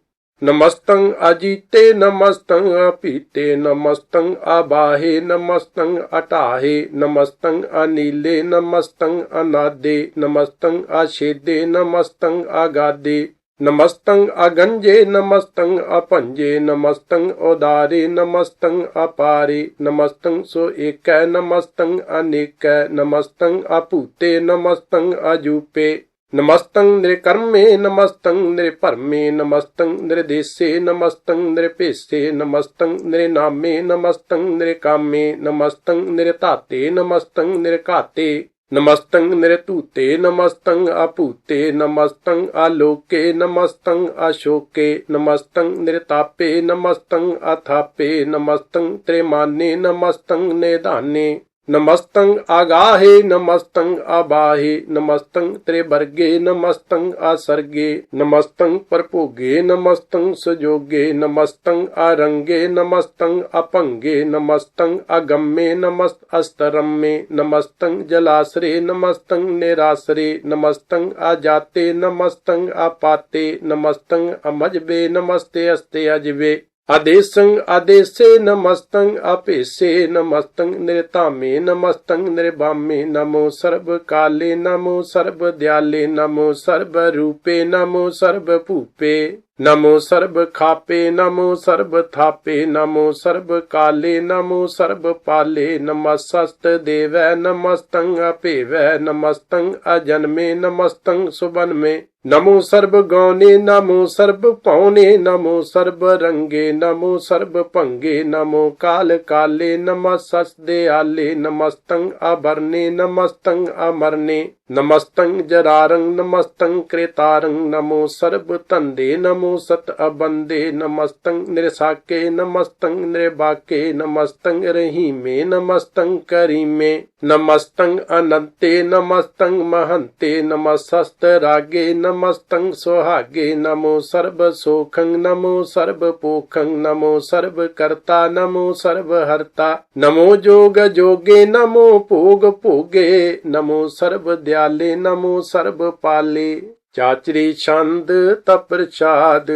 ਨਮਸਤੰ ਅਜੀਤੇ, ਨਮਸਤੰ ਅਪੀਤੇ। ਨਮਸਤੰ ਆਬਾਹੇ, ਨਮਸਤੰ ਅਟਾਹੇ। ਨਮਸਤੰ ਅਨੀਲੇ, ਨਮਸਤੰ ਅਨਾਦੇ। ਨਮਸਤੰ ਆਛੇਦੇ, ਨਮਸਤੰ ਆਗਾਦੇ। ਨਮਸਤੰ ਅਗੰਜੇ, ਨਮਸਤੰ ਅਭੰਜੇ। ਨਮਸਤੰ ਉਦਾਰੇ, ਨਮਸਤੰ ਅਪਾਰੇ। ਨਮਸਤੰ ਸੋ ਏਕੈ, ਨਮਸਤੰ ਅਨੇਕੈ। ਨਮਸਤੰ ਅਭੂਤੇ, ਨਮਸਤੰ ਅਜੂਪੇ। ਨਮਸਤੰ ਨਿਰਕਰਮੇ, ਨਮਸਤੰ ਨਿਰਭਰਮੇ। ਨਮਸਤੰ ਨਿਰਦੇਸੇ, ਨਮਸਤੰ ਨਿਰਭੇਸੇ। ਨਮਸਤੰ ਨਿਰਨਾਮੇ, ਨਮਸਤੰ ਨਿਰਕਾਮੇ। ਨਮਸਤੰ ਨਿਰਧਾਤੇ, ਨਮਸਤੰ ਨਿਰਘਾਤੇ। ਨਮਸਤੰ ਨਿਰਧੂਤੇ, ਨਮਸਤੰ ਅਭੂਤੇ। ਨਮਸਤੰ ਆਲੋਕੇ, ਨਮਸਤੰ ਅਸ਼ੋਕੇ। ਨਮਸਤੰ ਨਿਰਤਾਪੇ, ਨਮਸਤੰ ਅਥਾਪੇ। ਨਮਸਤੰ ਤ੍ਰਿਮਾਨੇ, ਨਮਸਤੰ ਨਿਧਾਨੇ। नमस्तं आगाहे नमस्तं आबाहे नमस्तं त्रिवर्गे नमस्तं आसर्गे नमस्तं परपोगे नमस्तं सुजोगे नमस्तं आरंगे नमस्तं अपंगे नमस्तं अगम्ये नमस्त अस्तरम्ये नमस्तं जलाश्रे नमस्तं निराश्रे नमस्तं आजाते नमस्तं आपाते नमस्तं अमजबे नमस्ते अस्ते अजबे आदेशं आदेशे नमस्तं अपेशे नमस्तं निर्तामे नमस्तं निर्वामे नमो सर्वकाले नमो सर्वदयाले नमो सर्वरूपे नमो सर्वभूपे नमो सर्वखापे नमो सर्वथापे नमो सर्वकाले नमो सर्वपाले नमस्तस्त देवै नमस्तं अपेवै नमस्तं अजन्मे नमस्तं सुबन्मे नमो सर्वगौने नमो सर्वपौने नमो सर्वरंगे नमो सर्वभंगे नमो काल काले नमस्तदयाले नमस्तं अभरणे नमस्तं अमरणे नमस्तं जरारं नमस्तं क्रेतारं नमो सर्वतंदे नमो सत अबंदे नमस्तं निरसाके नमस्तं निर्वाके नमस्तं रहीमे नमस्तं करीमे नमस्तं अनंते नमस्तं महंते नमस्तस्त रागे नमस्तं सुहागे नमो सर्वसोखं नमो सर्वपोखं नमो सर्वकर्ता नमो सर्वहर्ता नमो जोग जोगे नमो भोग भोगे नमो सर्वदयाले नमो सर्वपाले चाचरी छंद तप्रसाद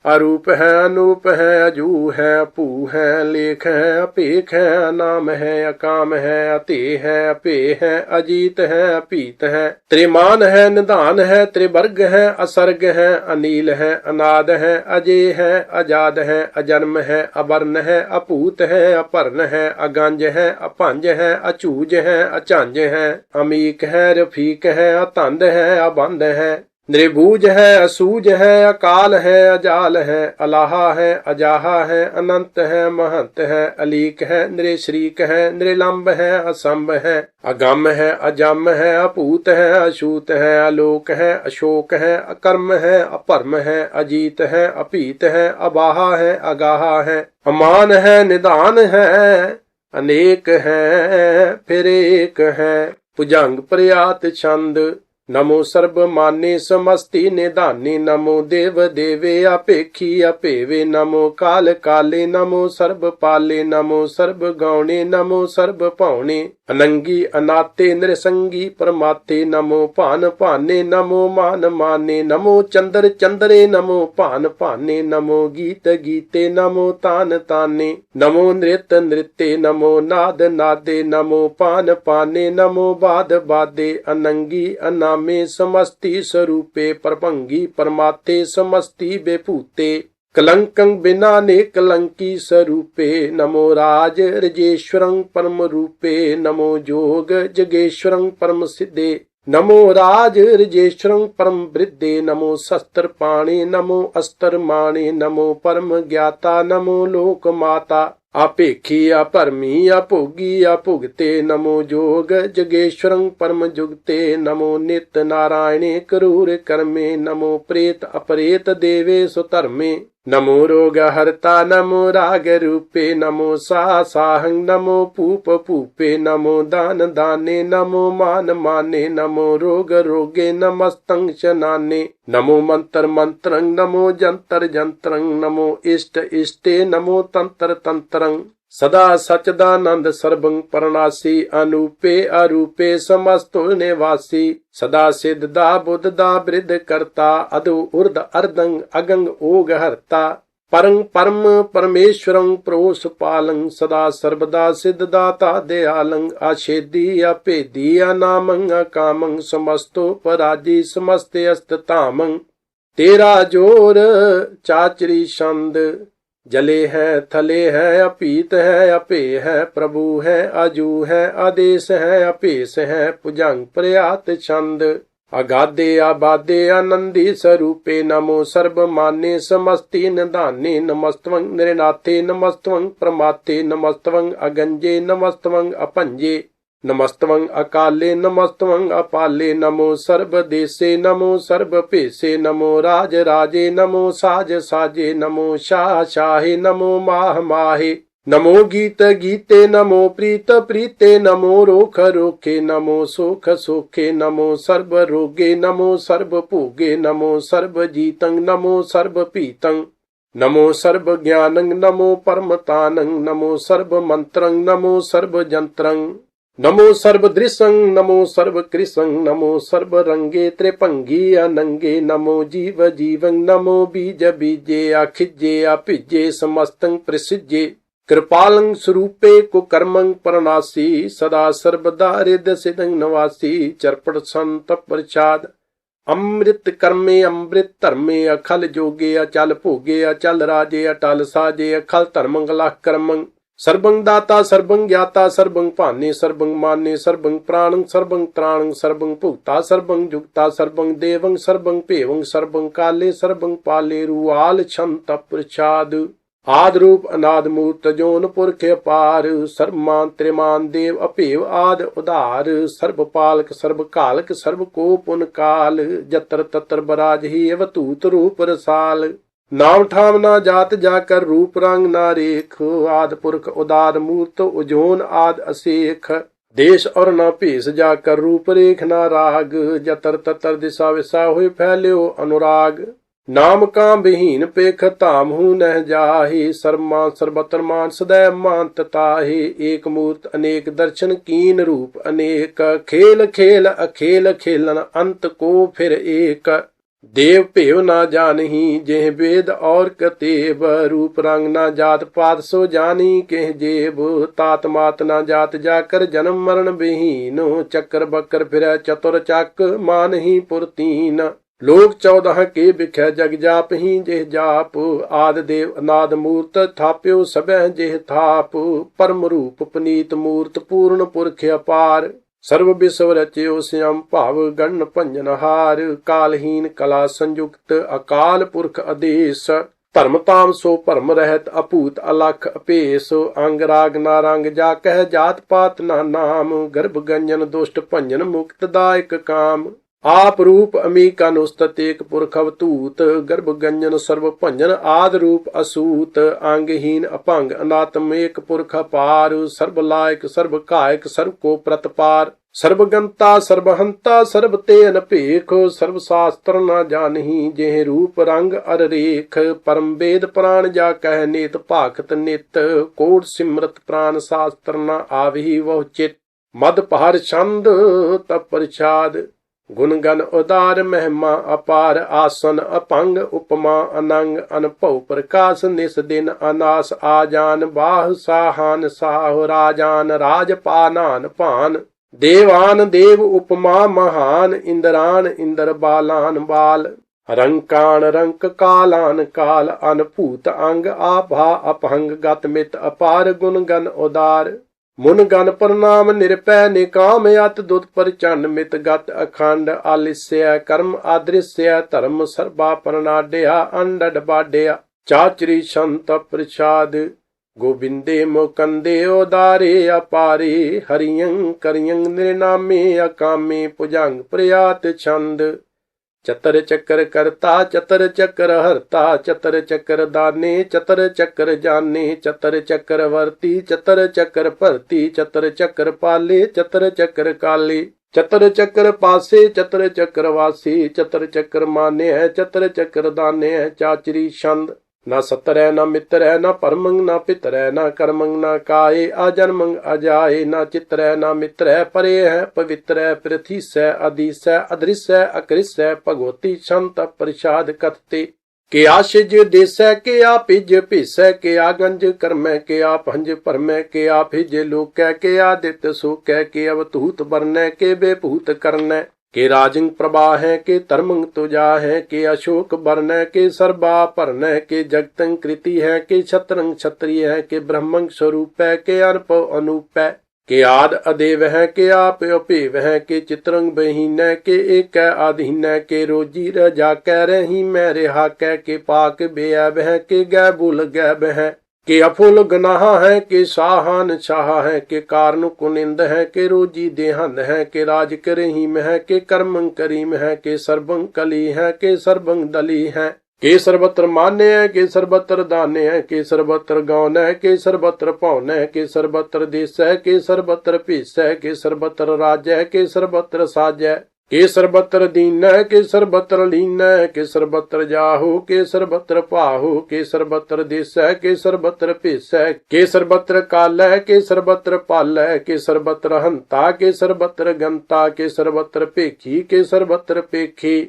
अरूप है अनूप है अजू है अपू है लेख है अपेख है अनाम है अकाम है अते है अपे है अजीत है अपीत है त्रिमान है निदान है त्रिवर्ग है असर्ग है अनील है अनाद है अजय है अजाद है अजन्म है अवर्ण है अपूत है अपर्ण है अगंज है अपंज है अचूज है अचंज है अमीक है रफीक है अतंद है अबंध है निर्भुज है असूज है अकाल है अजाल है अलाहा है अजाहा है अनंत है महंत है अलीक है नृश्रीक है नृलंब है असंभ है अगम है अजम है अपूत है अछूत है अलोक है अशोक है अकर्म है अपरम है अजीत है अपीत है अबाहा है अगाहा है अमान है निदान है अनेक है फिर एक है भुजंग प्रयात छंद नमो सर्वमाने समस्ति निदाने नमो देव देवे अपेक्षी अपेवे नमो काल काले नमो सर्वपाले नमो सर्वगौणे नमो सर्वपौणे अनंगी अनाते नृसंगी परमाते नमो पान पाने नमो मान माने नमो चंद्र चंद्रे नमो पान पाने नमो गीत गीते नमो तान ताने नमो नृत्य नृत्य नमो नाद नादे नमो पान पाने नमो बाद बादे अनंगी अनामे समस्ति स्वरूपे परभंगी परमाते समस्ति बेपूते कलंकं बिना ने कलंकी स्वरूपे नमो राज रजेश्वरं परम रूपे नमो जोग जगेश्वरं परम सिद्धे नमो राज रजेश्वरं परम वृद्धे नमो शस्त्र पाणे नमो अस्त्र माणे नमो परम ज्ञाता नमो लोक माता अपेक्षी अपरमी अभोगी अभुगते नमो जोग जगेश्वरं परम जुगते नमो नित्य नारायणे क्रूर कर्मे नमो प्रेत अपरेत देवे सुधर्मे नमो रोग हरता नमो राग रूपे नमो साहं नमो पूप पूपे नमो दान दाने नमो मान माने नमो रोग रोगे नमस्तं शनाने नमो मंत्र मंत्रं नमो जंतर जंत्रं नमो इष्ट इष्टे नमो तंत्र तंत्रं सदा सच्चिदानंद सर्वं परनासी अनूपे अरूपे समस्तो निवासी सदा सिद्धदा बुद्धदा वृद्ध करता अधो उर्ध अर्धं अगंग ओग हरता परं परम परमेश्वरं प्रोस पालं सदा सर्वदा सिद्धदाता दयालं आछेदी अपेदी अनामं अकामं समस्तो पराजी समस्ते अस्ततामं तेरा जोर चाचरी छंद जले है थले है अपीत है अपे है प्रभु है अजू है आदेश है अपेश है भुजंग प्रयात छंद अगाधे आबादे आनंदी स्वरूपे नमो सर्वमाने समस्ति निदाने नमस्तवं नृनाथे नमस्तवं प्रमाथे नमस्तवं अगंजे नमस्तवं अपंजे नमस्तवं अकाले नमस्तवं अपाले नमो सर्वदेशे नमो सर्वपेशे नमो राज राजे नमो साज साजे नमो शाह शाहे नमो माह माहे नमो गीत गीते नमो प्रीत प्रीते नमो रोख रोखे नमो सोख सोखे नमो सर्व रोगे नमो सर्व भोगे नमो सर्व जीतं नमो सर्व पीतं नमो सर्व ज्ञानं नमो परमतानं नमो सर्व मंत्रं नमो सर्व जंत्रं नमो सर्व दृशं नमो सर्व कृशं नमो सर्व रंगे त्रिपंगी अनंगे नमो जीव जीवं नमो बीज बीजे अखिजे अपिजे समस्तं प्रसिज्ये कृपालं स्वरूपे कुकर्मं परनासी सदा सर्वदा हृदय सिद्धं नवासी चरपट संत प्रसाद अमृत कर्मे अमृत धर्मे अखल जोगे अचल भोगे अचल राजे अटल साजे अखल धर्मंगला कर्मं सर्वं दाता सर्वं ज्ञाता सर्वं पाने सर्वं माने सर्वं प्राणं सर्वं त्राणं सर्वं भुक्ता सर्वं जुक्ता सर्वं देवं सर्वं पेवं सर्वं काले सर्वं पाले रुआल छंत प्रसाद आद रूप अनाद मूर्त जोन पुरख अपार सर्वमान त्रिमान देव अपेव आद उदार सर्व पालक सर्व कालक सर्व को पुन काल जत्र तत्र बराज ही अवतूत रूप रसाल नाम ठाम ना जात जाकर रूप रंग ना रेख आद पुरख उदार मूर्त उजोन आद असेख देश और न भेष जाकर रूप रेख ना राग जतर ततर दिशा विशा हुए फैल्यो अनुराग नाम काम विहीन पेख ताम हूं नह जाहे सर्वमान सर्वत्र मान सदैव मानत ताहे एक मूर्त अनेक दर्शन कीन रूप अनेक खेल खेल अखेल खेलन अंत को फिर एक देव पेव ना जानही जेह वेद और कतेब रूप रंग ना जात पात सो जानी केह जेब तात मात ना जात जाकर जन्म मरण विहीन चक्कर बक्कर फिर चतुर चक मान ही पुरतीन लोक 14 के बिख जग जाप ही जेह जाप आद देव अनाद मूर्त थाप्यो सबह जेह थाप परम रूप पुनीत मूर्त पूर्ण पुरख अपार सर्व विश्व रचयो श्याम भाव गण भंजन हार कालहीन कला संयुक्त अकाल पुरख आदेश धर्म ताम सो भरम रहत अपूत अलख अपेश अंग राग ना रंग जा कह जात पात ना नाम गर्भ गंजन दुष्ट भंजन मुक्त दायक काम आप रूप अमीकानुस्तत एक पुरख अवतूत गर्भ गंजन सर्व भंजन आद रूप असूत अंगहीन अपंग अनात्म एक पुरख अपार सर्व लायक सर्व कायक सर्व को प्रतपार सर्वगंता सर्वहंता सर्व ते अनपेख सर्व शास्त्र न जानही जेह रूप रंग अर रेख परम वेद प्राण जा कह नेत भाखत नित कोट सिमरत प्राण शास्त्र न आवही वह चित मद पहर छंद तप प्रसाद गुण गण उदार महिमा अपार आसन अपंग उपमा अनंग अनपव प्रकाश निस दिन अनास आजान बाह साहान साह राजान राजपानान पान देवान देव उपमा महान इंद्रान इंद्र बालान बाल रंकान रंक कालान काल अनभूत अंग आभा अपहंग गत मित अपार गुण गण उदार मुन गण प्रणाम निरपै निकाम अत दुत परिचन्न मित गत अखंड आलिस्य कर्म आदृश्य धर्म सर्वा प्रणाड्या अंडड बाड्या चाचरी संत प्रसाद गोविंदे मुकंदे उदारे अपारे हरियं करियं निर्नामे अकामे पुजंग प्रयात छंद चतर चक्कर करता चतर चक्कर हरता चतर चक्कर दाने चतर चक्कर जाने चतर चक्कर वर्ती चतर चक्कर भरती चतर चक्कर पाले चतर चक्कर काले चतर चक्कर पासे चतर चक्कर वासी चतर चक्कर माने है चतर चक्कर दाने है चाचरी छंद न सतर है न मित्र है न परमंग न पितर है न कर्मंग न काये अजन्मंग अजाये न चित्र है न मित्र है परे है पवित्र है पृथ्वी से अदिश है अदृश्य है अकृष्य है भगवती संत प्रसाद कथते के आशिज देश के आ पिज पिस के आगंज कर्म के आ भंज परम के आ भिज लोक के आदित्य सो के अवतूत वर्ण के बेभूत कर्ण के राजंग प्रभा है के धर्मंग तुजा है के अशोक वर्ण के सर्वा पर्ण के जगतंग कृति है के छत्रंग क्षत्रिय है के ब्रह्मंग स्वरूप है के अनप अनूप है के आद अदेव है के आप अपेव है के चित्रंग बहीन के एक आधीन के रोजी रजा कह रही मैं रेहा कह के पाक बेअब है के गैबुल गैब है के अफुल गनाह है के साहान शाह है के कारण कुनिंद है के रोजी देहन है के राज करहीम है के कर्मं करीम है के सर्वं कली है के सर्वं दली है के सर्वत्र मान्य के सर्वत्र दान्य के सर्वत्र गौन के सर्वत्र पौन के सर्वत्र देश के सर्वत्र पीस के सर्वत्र राज्य के सर्वत्र साजय के सर्वत्र दीन के सर्वत्र लीन के सर्वत्र जाहु के सर्वत्र पाहु के सर्वत्र देश के सर्वत्र पीस के सर्वत्र काल के सर्वत्र पाल के सर्वत्र हंता के सर्वत्र गंता के सर्वत्र पेखी के सर्वत्र पेखी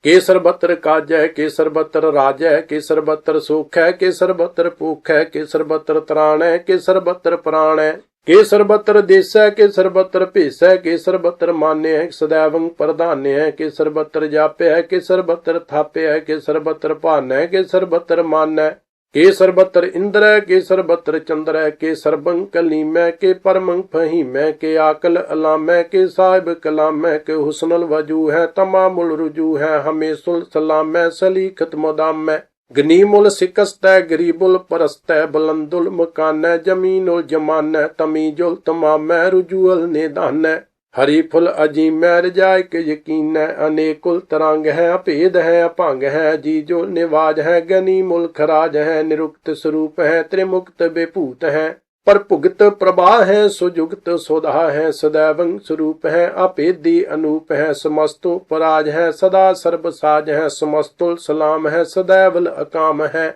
के सर्वत्र काजय के सर्वत्र राजय के सर्वत्र सुख के सर्वत्र पुख के सर्वत्र त्राण के सर्वत्र प्राण के सर्वत्र देश के सर्वत्र पेश के सर्वत्र मान्य सदैवं प्रधान्य के सर्वत्र जाप्य के सर्वत्र थाप्य के सर्वत्र पान के सर्वत्र मान्य के सर्वत्र इंद्र के सर्वत्र चंद्र के सर्वं कलीम के परमं फहीम के आकल अलाम के साहिब कलाम के हुस्नुल वजू है तमामुल रुजू है हमेशुल सलाम सलीखत मुदाम गनीमुल सिकस्त गरीबुल परस्त बुलंदुल मकान जमीनुल जमान तमीजुल तमाम रुजूअल निदान हरी फुल अजीम रजाय के यकीन अनेकुल तरंग है अभेद है अभंग है जीजो निवाज है गनीमुल खराज है निरुक्त स्वरूप है त्रिमुक्त बेपूत है पर भुगत प्रभा है सुजुगत सोधा है सदैवं स्वरूप है अभेदी अनूप है समस्तो पराज है सदा सर्वसाज है समस्तुल सलाम है सदैवल अकाम है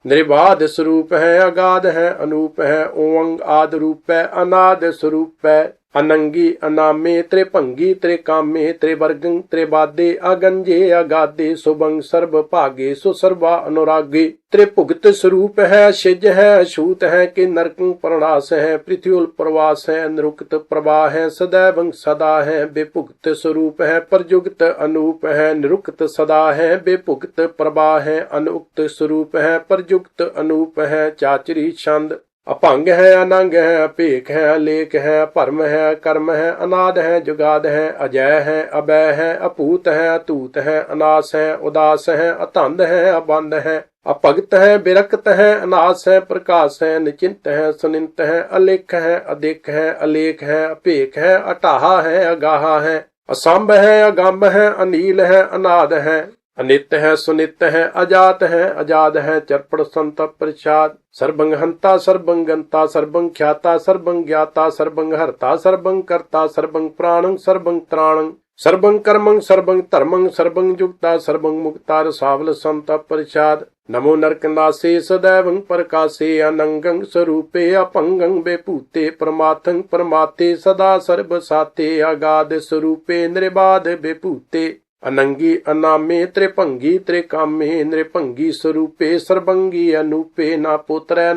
निर्बाध स्वरूप है अगाध है अनूप है ओंग आद रूप है अनाद स्वरूप है अनंगी अनामे त्रिभंगी त्रिकामे त्रिवर्गं त्रिबादे अगंजे अगादे सुभंग सर्व भागे सुसर्वा अनुरागे त्रिभुगत स्वरूप है शिज है अछूत है कि नरकं प्रणास है पृथ्वी प्रवास है निरुक्त प्रभा है सदैवं सदा है बेभुगत स्वरूप है परजुगत अनूप है निरुक्त सदा है बेभुगत प्रभा है अनुक्त स्वरूप है परजुगत अनूप है चाचरी छंद अभंग है अनंग है अपेख है अलेख है परम है कर्म है अनाद है जुगाद है अजय है अभय है अपूत है अतूत है अनास है उदास है अतंद है अबंद है अपगत है बिरक्त है अनास है प्रकाश है निचिंत है सुनिंत है अलेख है अधिक है अलेख है अपेख है अटाहा है अगाहा है असंभ है अगंभ है अनील है अनाद है अनित्य है सुनित्य है अजात है अजाद है चरपड़ संत प्रसाद सर्वंग हंता सर्वं गंता सर्वं ख्याता सर्वं ज्ञाता सर्वं हरता सर्वं कर्ता सर्वं प्राणं सर्वं त्राणं सर्वं कर्मं सर्वं धर्मं सर्वं युक्ता सर्वं मुक्ता रसावल संत प्रसाद नमो नरकनासे सदैवं प्रकाशे अनंगं स्वरूपे अपंगं बेपूते परमार्थं परमाते सदा सर्वसाते अगाध स्वरूपे निर्बाध बेपूते अनंगी अनामे त्रिभंगी त्रिकामे नृभंगी स्वरूपे सर्वंगी अनूपे ना पुत्र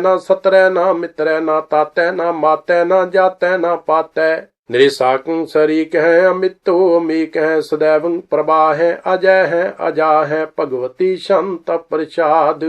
ना सत्र ना मित्र ना तातै ना मातै ना जातै ना पातै निरेसाकं शरीक है अमितो अमीक है सदैवं प्रभा है अजय है अजा है भगवती शांत प्रसाद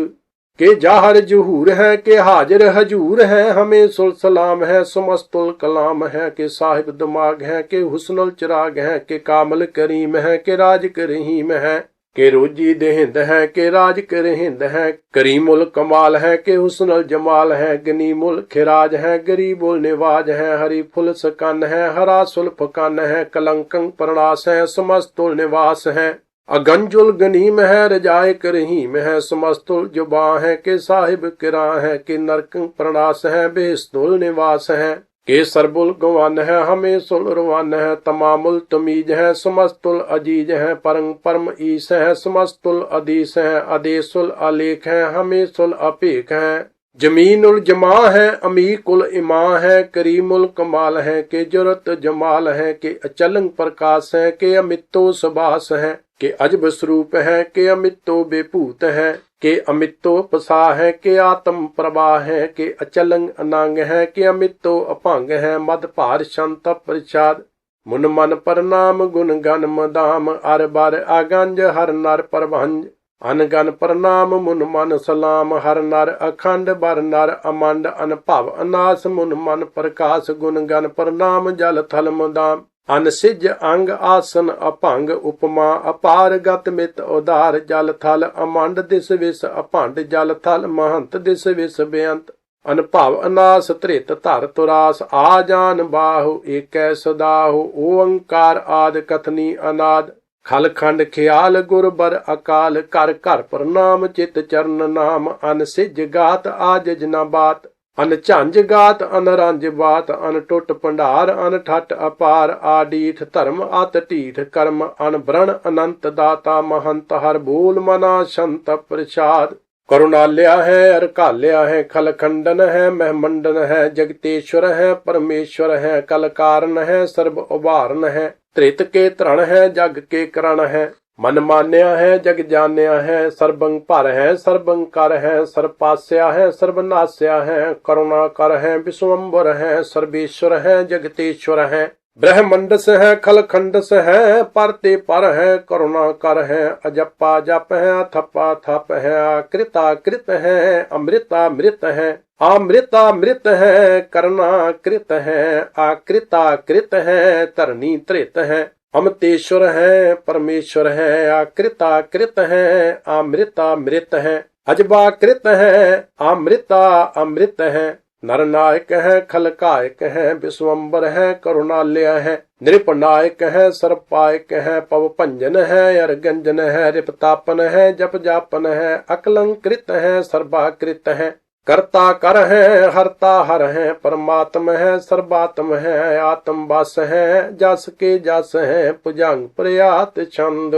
के जाहर जुहूर है के हाजिर हजूर है हमें सुल सलाम है समस्तुल कलाम है के साहिब दिमाग है के हुस्नुल चिराग है के कामल करीम है के राज करहीम है के रोजी देहिंद है के राज करहिंद है करीमुल कमाल है के हुस्नुल जमाल है गनीमुल खिराज है गरीबुल निवाज है हरी फुल सकन है हरा सुल फकन है कलंकं प्रणास है समस्तुल निवास है अगंजुल गनीम है रजाए करहीम है समस्तुल जुबा है के साहिब किरा है के नरकं प्रणास है बेस्तुल निवास है के सरबुल गवान है हमें सुल रुवान है तमामुल तमीज है समस्तुल अजीज है परं परम ईस है समस्तुल अदीस है अदेसुल अलेख है हमें सुल अपेख है जमीनुल जमा है अमीकुल इमा है करीमुल कमाल है के जुरत जमाल है के अचलंग प्रकाश है के अमितो सुबास है के अजब स्वरूप है के अमितो बेपूत है के अमितो पसा है के आत्म प्रभा है के अचलंग अनांग है के अमितो अभंग है मद भार शांत प्रसाद मुन मन प्रणाम गुण गण मदाम अर बार आगंज हर नर परभंज अनगन प्रणाम मुन मन सलाम हर नर अखंड बर नर अमंड अनभव अनास मुन मन प्रकाश गुण गण प्रणाम जल थल मुदाम अनसिज अंग आसन अभंग उपमा अपार गत मित उदार जल थल अमंड दिस विस अभंड जल थल महंत दिस विस बेअंत अनभव अनास त्रित धर तुरास आ जान बाहु एक सदाहु ओंकार आद कथनी अनाद खल खंड ख्याल गुर बर अकाल, कर कर प्रणाम चित चरण नाम, अन सिज गात आज जना बात, अन झांझ गात अन रंज बात, अन टुट भंडार अन ठट अपार, आडीठ धर्म अत ढीठ कर्म, अन ब्रण अनंत दाता महंत, हर बोल मना संत प्रसाद। करुणाल्या है अरकाल्या है, खल खंडन है महमंडन है, जगतेश्वर है परमेश्वर है, कल कारण है सर्व उभारन है, त्रित के तरण है जग के करण है, मन मान्या है जग जान्या है, सर्वं पर है सर्वं कर है, सर्वपास्या है सर्वनास्या है, करुणा कर है विश्वम्बर है, सर्वेश्वर है जगतेश्वर है, ब्रह्मंडस है खल खंडस है, परते पर है करुणा कर है, अजप्पा जप है अथप्पा थप है, आकृता कृत है अमृता मृत है, अमृता मृत है करना कृत है, आकृता कृत है तरनी त्रित है, अमृतेश्वर है परमेश्वर है, आकृता कृत है अमृता मृत है, अजबा कृत है अमृता अमृत है, नरनायक है खलकायक है, विश्वम्बर है करुणालय है, नृपनायक है सर्पायक है, पवपंजन है अरगंजन है, रिपतापन है जप जापन है, अकलंकृत है सर्वाकृत है, कर्ता कर है हरता हर है, परमात्म है सर्वात्म है, आत्म वास है जस के जस है, भुजंग प्रयात छंद।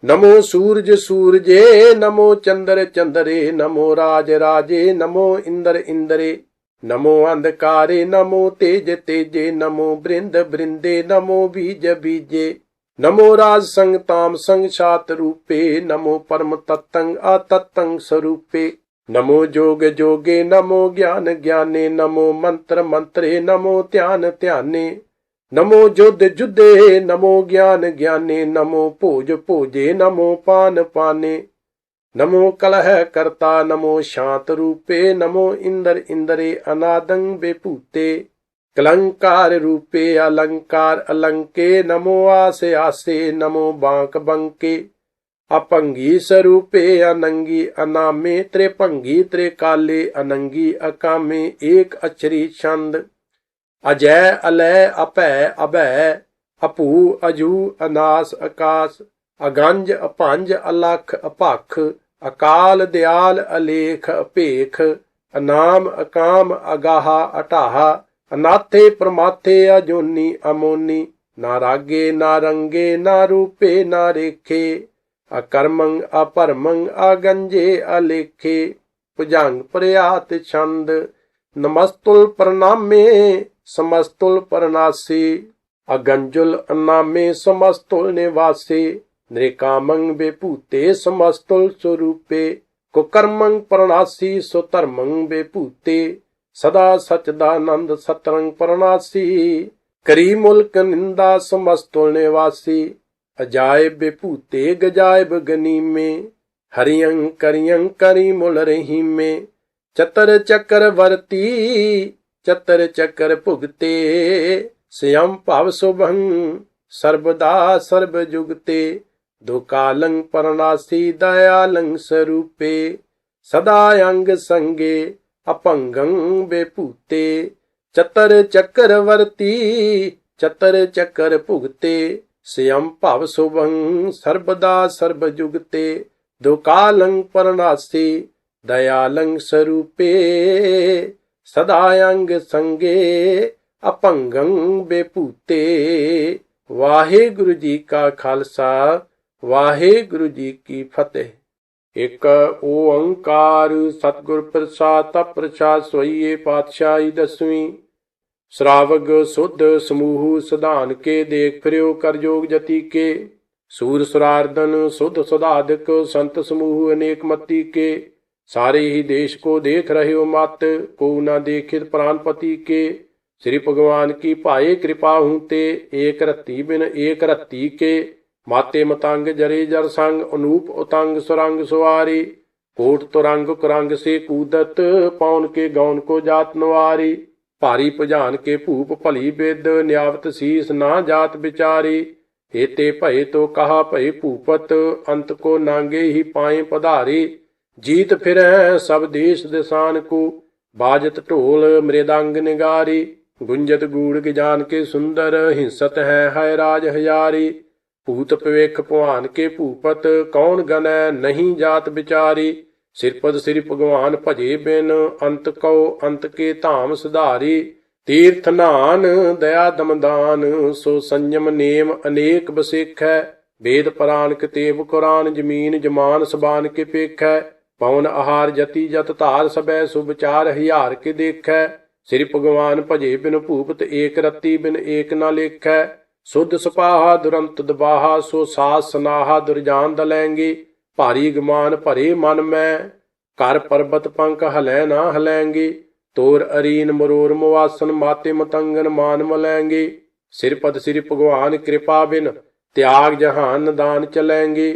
नमो सूरज सूरजे, नमो चंद्र चंद्रे, नमो राज राजे, नमो इंद्र इंद्रे, नमो अंधकारे, नमो तेज तेजे, नमो बृंद बृंदे, नमो बीज बीजे, नमो राज संग ताम संग सात रूपे, नमो परम तत्तंग अतत्तंग स्वरूपे, नमो जोग जोगे, नमो ज्ञान ज्ञाने, नमो मंत्र मंत्रे, नमो ध्यान ध्याने, नमो युद्ध युद्धे, नमो ज्ञान ज्ञाने, नमो भोज भोजे, नमो पान पाने, नमो कलह करता, नमो शांत रूपे, नमो इंद्र इंद्रे अनादं बेपूते, कलंकार रूपे अलंकार अलंके, नमो आसे आसे, नमो बांक बंके, अपंगी स्वरूपे अनंगी अनामे, त्रिभंगी त्रिकाले अनंगी अकामे, एक अक्षरी छंद, अजय अलय अपय अभय, अपू अजू अनास आकाश, अगंज अपंज अलख अपख, अकाल दयाल अलेख अपेख, अनाम अकाम अगाहा अटाहा, अनाथे प्रमाथे अजोनी अमोनी, ना रागे ना रंगे ना रूपे ना रेखे, अकर्मं अपरमं अगंजे अलेखे, भुजंग प्रयात छंद। नमस्तुल प्रणामे समस्तुल परनासी, अगंजुल अनामे समस्तुल निवासी, नृकामं बेपूते समस्तुल स्वरूपे, कुकर्मं परनासी सुधर्मं बेपूते, सदा सच्चिदानंद सतरंग परनासी, करी मुल्क निंदा समस्तुल निवासी, अजायब बेपूते गजायब गनी में, हरियं करियं करी मुल रही में, चतर चक्र वर्ती चतर चक्र भुगते, स्वयं भाव शुभं सर्वदा सर्व जुगते, दो कालं परनासी दयालं स्वरूपे, सदा अंग संगे अपंगं बेपूते, चतर चक्र वर्ती चतर चक्र भुगते, स्वयं भाव शुभं सर्वदा सर्व जुगते, दो कालं परनासी दयालं स्वरूपे, सदा अंग संगे अपंगं बेपूते। वाहेगुरु जी का खालसा, वाहेगुरु जी की फतेह। एक ओंकार सतगुर प्रसाद तप प्रसाद सोइए पातशाही दसवीं। श्रावग शुद्ध समूह सदान के, देख फिर्यो कर जोग जति के, सूर सुरार्दन शुद्ध सुधाधिक संत समूह अनेक मति के, सारे ही देश को देख रहे हो मत, को न देखित प्राणपति के, श्री भगवान की पाए कृपा हूते, एक रत्ती बिन एक रत्ती के, माते मतंग जरे जर संग, अनूप उतंग सुरंग सुवारी, कोट तुरंग कुरंग से कूदत, पौन के गौन को जात नवारी, भारी भुजान के भूप भली बिद, न्यावत शीस ना जात बिचारी, हेते भय तो कहा भय भूपत, अंत को नांगे ही पाए पधारी, जीत फिर सब देश दिशान को, बाजत ढोल मृदंग निगारी, गुंजत गूढ़ जान के सुंदर, हिंसत है राज हजारी, भूत पवेख भगवान के भूपत, कौन गनै नहीं जात बिचारी। सिरपद श्री भगवान भजे बिन, अंत कौ अंत के धाम सुधारी। तीर्थ नान दया दमदान, सो संयम नेम अनेक बसेखै। वेद पुराण कितेब कुरान, जमीन जमान सबान के पेखै। पवन आहार जति जत धार, सबै सुविचार हियार के देखै। श्री भगवान भजे बिन भूपत, एक रति बिन एक न लेखै। शुद्ध सपाहा दुरंत दबाहा, सो सास सनाहा दुरजान दलैंगे। भारी गमान भरे मन में, कर पर्वत पंख हलै ना हलैंगे। तोर अरीन मरोर मुआसन, माते मतंगन मान मलैंगे। सिरपद श्री भगवान कृपा बिन, त्याग जहान दान चलेंगे।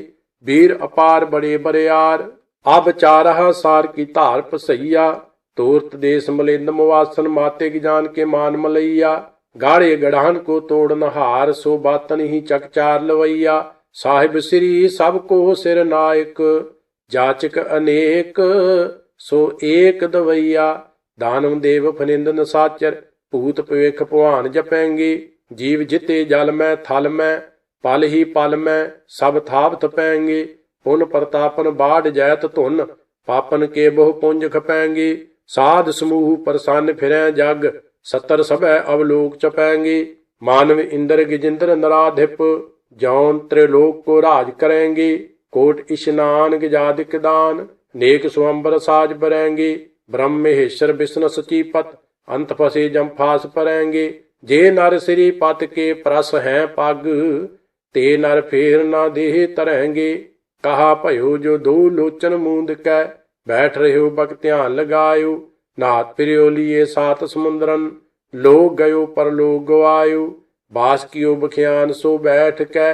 वीर अपार बड़े बड़ेयार, अब चारह सार की धार पसैया। तोरत देश मलिंद मुआसन, माते जान के मान मलैया। गाड़े गढ़ान को तोड़ नहार, सो बातन ही चकचार लवैया। साहिब श्री सब को सिर नायक, जाचक अनेक सो एक दवैया। दानव देव फनिंद नसाचर, भूत पवेख भगवान जपेंगे। जीव जिते जल में थल में, पल ही पल में सब थाप थपेंगे। पुन प्रतापन बाढ़ जैत धुन, पापन के बहु पुंज खपेंगे। साध समूह प्रसन्न फिरें जग, सत्तर सबै अवलोक चपेंगे। मानव इंद्र गिजिंद्र नराधिप, जौन त्रिलोक को राज करेंगे। कोट इशनान गजादिक दान, नेक स्वंबर साज बरेंगे। ब्रह्म महेश्वर विष्णु सचीपत, अंत फसे जम्फास परेंगे। जे नर श्री पत के प्रस हैं पग, ते नर फेर न देह तरेंगे। कहा भयो जो दो लोचन मूंद कै, बैठ रहे बक ध्यान लगायो। नाथ फिरियो लिए सात समुद्रन, लोग गयो पर लोग गवायो। बास कियो बखियान सो बैठ कै,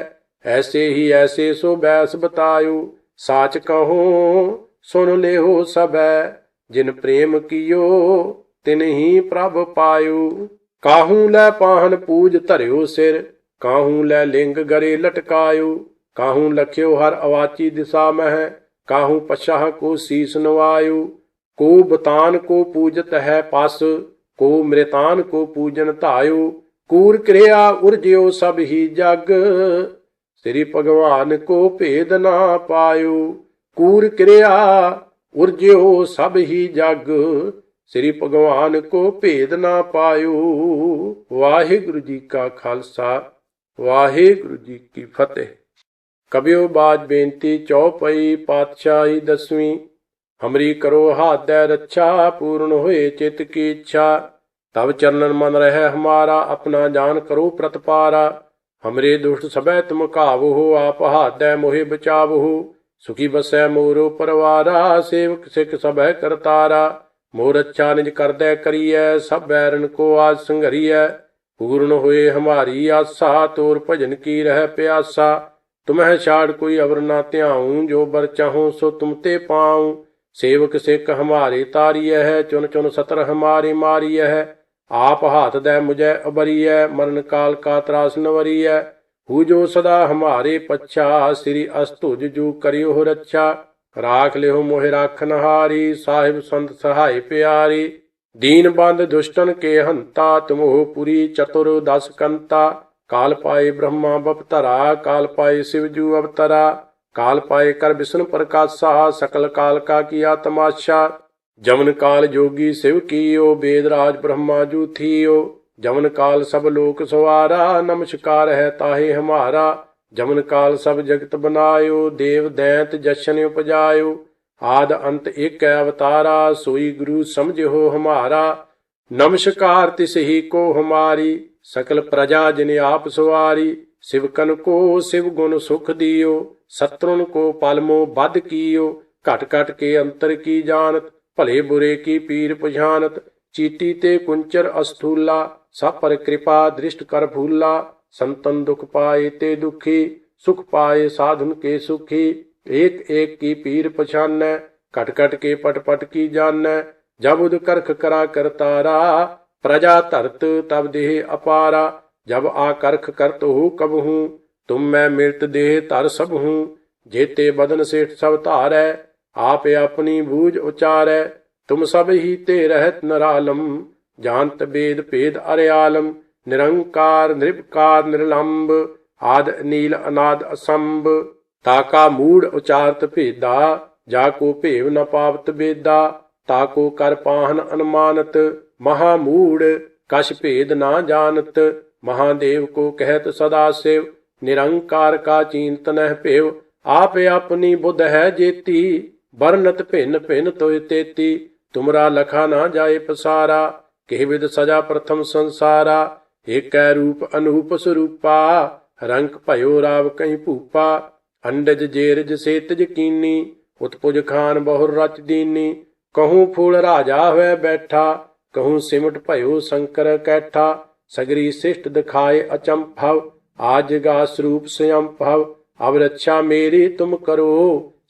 ऐसे ही ऐसे सो बैस बतायो। साच कहो सुन ले हो सबै, जिन प्रेम कियो तिन ही प्रभ पायो। काहू लै पाहन पूज धरियो सिर, काहू लै लिंग गरे लटकायो। काहू लख्यो हर अवाची दिशा मह, काहू पछाह को शीस नवायो। को बतान को पूजत है पास, को मृतान को पूजन धायो। कूर क्रिया उर्ज्यो सब ही जग, श्री भगवान को भेद ना पायो। कूर क्रिया उर्ज्यो सब ही जग, श्री भगवान को भेद ना पायो। वाहिगुरु जी का खालसा, वाहिगुरु जी की फतेह। कबियो बाज बेनती चौपई पातशाही 10वीं। हमरी करो हाथ दे रक्षा, पूर्ण होए चित की इच्छा। तब चरणन मन रहे हमारा, अपना जान करो प्रतपारा। हमरे दुष्ट सबै तुम काबू हो, आप हाथ दे मोहे बचाव हो। सुखी बसै मोरो परवारा, सेवक सिख सबै करतारा। मोर अच्छा निज कर दे करिय, सब बैरन को आज संघरिय। पूर्ण होए हमारी आशा, तोर भजन की रह प्यासा। तुम्हें छाड़ कोई अवर ना त्याऊं, जो बर चाहूं सो तुम ते पाऊं। सेवक सिख हमारे तारिय है, चुन चुन सतर हमारे मारिय है। आप हाथ दे मुझे अबरिय, मरण काल का त्रास नवरिय। हु जो सदा हमारे पच्छा, श्री अस्तुज जू करियो रक्षा। राख लियो मोहि राखन हारी, साहिब संत सहाय प्यारी। दीन बंद दुष्टन के हंता, तुम हो पुरी चतुर 10 कंता। काल पाए ब्रह्मा बपतरा, काल पाए शिवजू अवतरा। काल पाए कर विष्णु प्रकाशा, सकल काल का किया तमाशा। जमन काल जोगी शिव कियो, वेदराज ब्रह्मा जू थियो। जमन काल सब लोक सवारा, नमस्कार है ताहे हमारा। जमन काल सब जगत बनायो, देव दैंत जशन उपजायो। आद अंत एक अवतारा, सोई गुरु समझ हो हमारा। नमस्कार तिस ही को हमारी, सकल प्रजा जिने आप सवारी। शिवकन को शिव गुण सुख दियो, शत्रुन को पालमो बद कियो। घट घट के अंतर की जानत, भले बुरे की पीर पछानत। चीटी ते कुंचर अस्थूला, सब पर कृपा दृष्ट कर भूला। संतन दुख पाए ते दुखी, सुख पाए साधुन के सुखी। एक एक की पीर पछान, कट कट के पट पट की जान। जब उद करख करा करतारा, प्रजा धरत तब देह अपारा। जब आ करख करत हो कब हूँ, तुम मैं मिलत देह धर सब हूँ। जेते बदन सेठ सब धारै, आप अपनी बूझ उचारै। तुम सब ही ते रहत नरालम, जानत वेद भेद अर्यालम। निरंकार निर्विकार निर्लंब, आद अनील अनाद असंभ ताका मूढ़ उचारत भेदा जाको भेव न पावत बेदा ताको कर पाहन अनुमानत महामूढ़ कछ भेद ना जानत महादेव को कहत सदा शिव निरंकार का चींत नह पेव आप अपनी बुध है जेती बरनत भिन्न भिन्न तोय तेती तुमरा लखा ना जाए पसारा केह विद सजा प्रथम संसारा एक रूप अनूप स्वरूपा रंक भयो राव कहीं भूपा अंडज जेरज सेतज कीनी उत्पुज खान बहुर रच दीनी कहूँ फूल राजा हुए बैठा कहूँ सिमट भयो शंकर कैठा सगरी शिष्ट दिखाए अचंभव आज गा स्वरूप स्वयं भव अब रक्षा मेरी तुम करो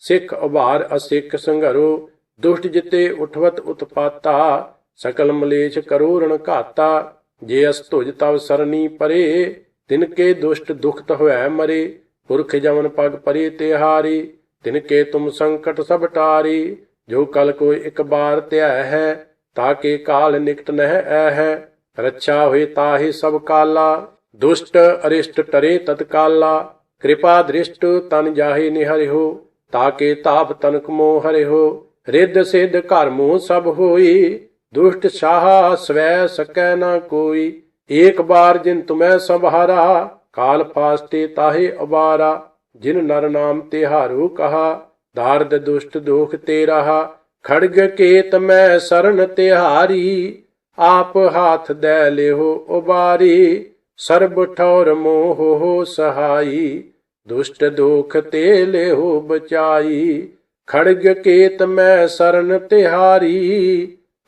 सिख उबार असिख संघरो दुष्ट जिते उठवत उत्पाता सकल मलेश करो रण घाता जे अस्तुज तव सरनी परे तिनके दुष्ट दुखत हुए मरे पुरख जमन पग परे तिहारी तिनके तुम संकट सब टारी जो कल को एक बार त्या है ताके काल निकट नह है रक्षा हुए ताहि सब काला दुष्ट अरिष्ट टरे तत्काला कृपा दृष्ट तन जाहि निहरि हो ताके ताप तनक मोह हरि हो रिद्ध सिद्ध कर्मो सब होई दुष्ट शाह स्वै सकै न कोई एक बार जिन तुम्हें संभारा काल फास्ते ताहे अबारा जिन नर नाम तिहारो कहा दार्द दुष्ट दोख ते रहा खड़ग केत मैं शरण तिहारी आप हाथ दे ले हो उबारी सर्ब ठौर मोह हो सहाई दुष्ट दोख ते ले हो बचाई खड़ग केत मैं शरण तिहारी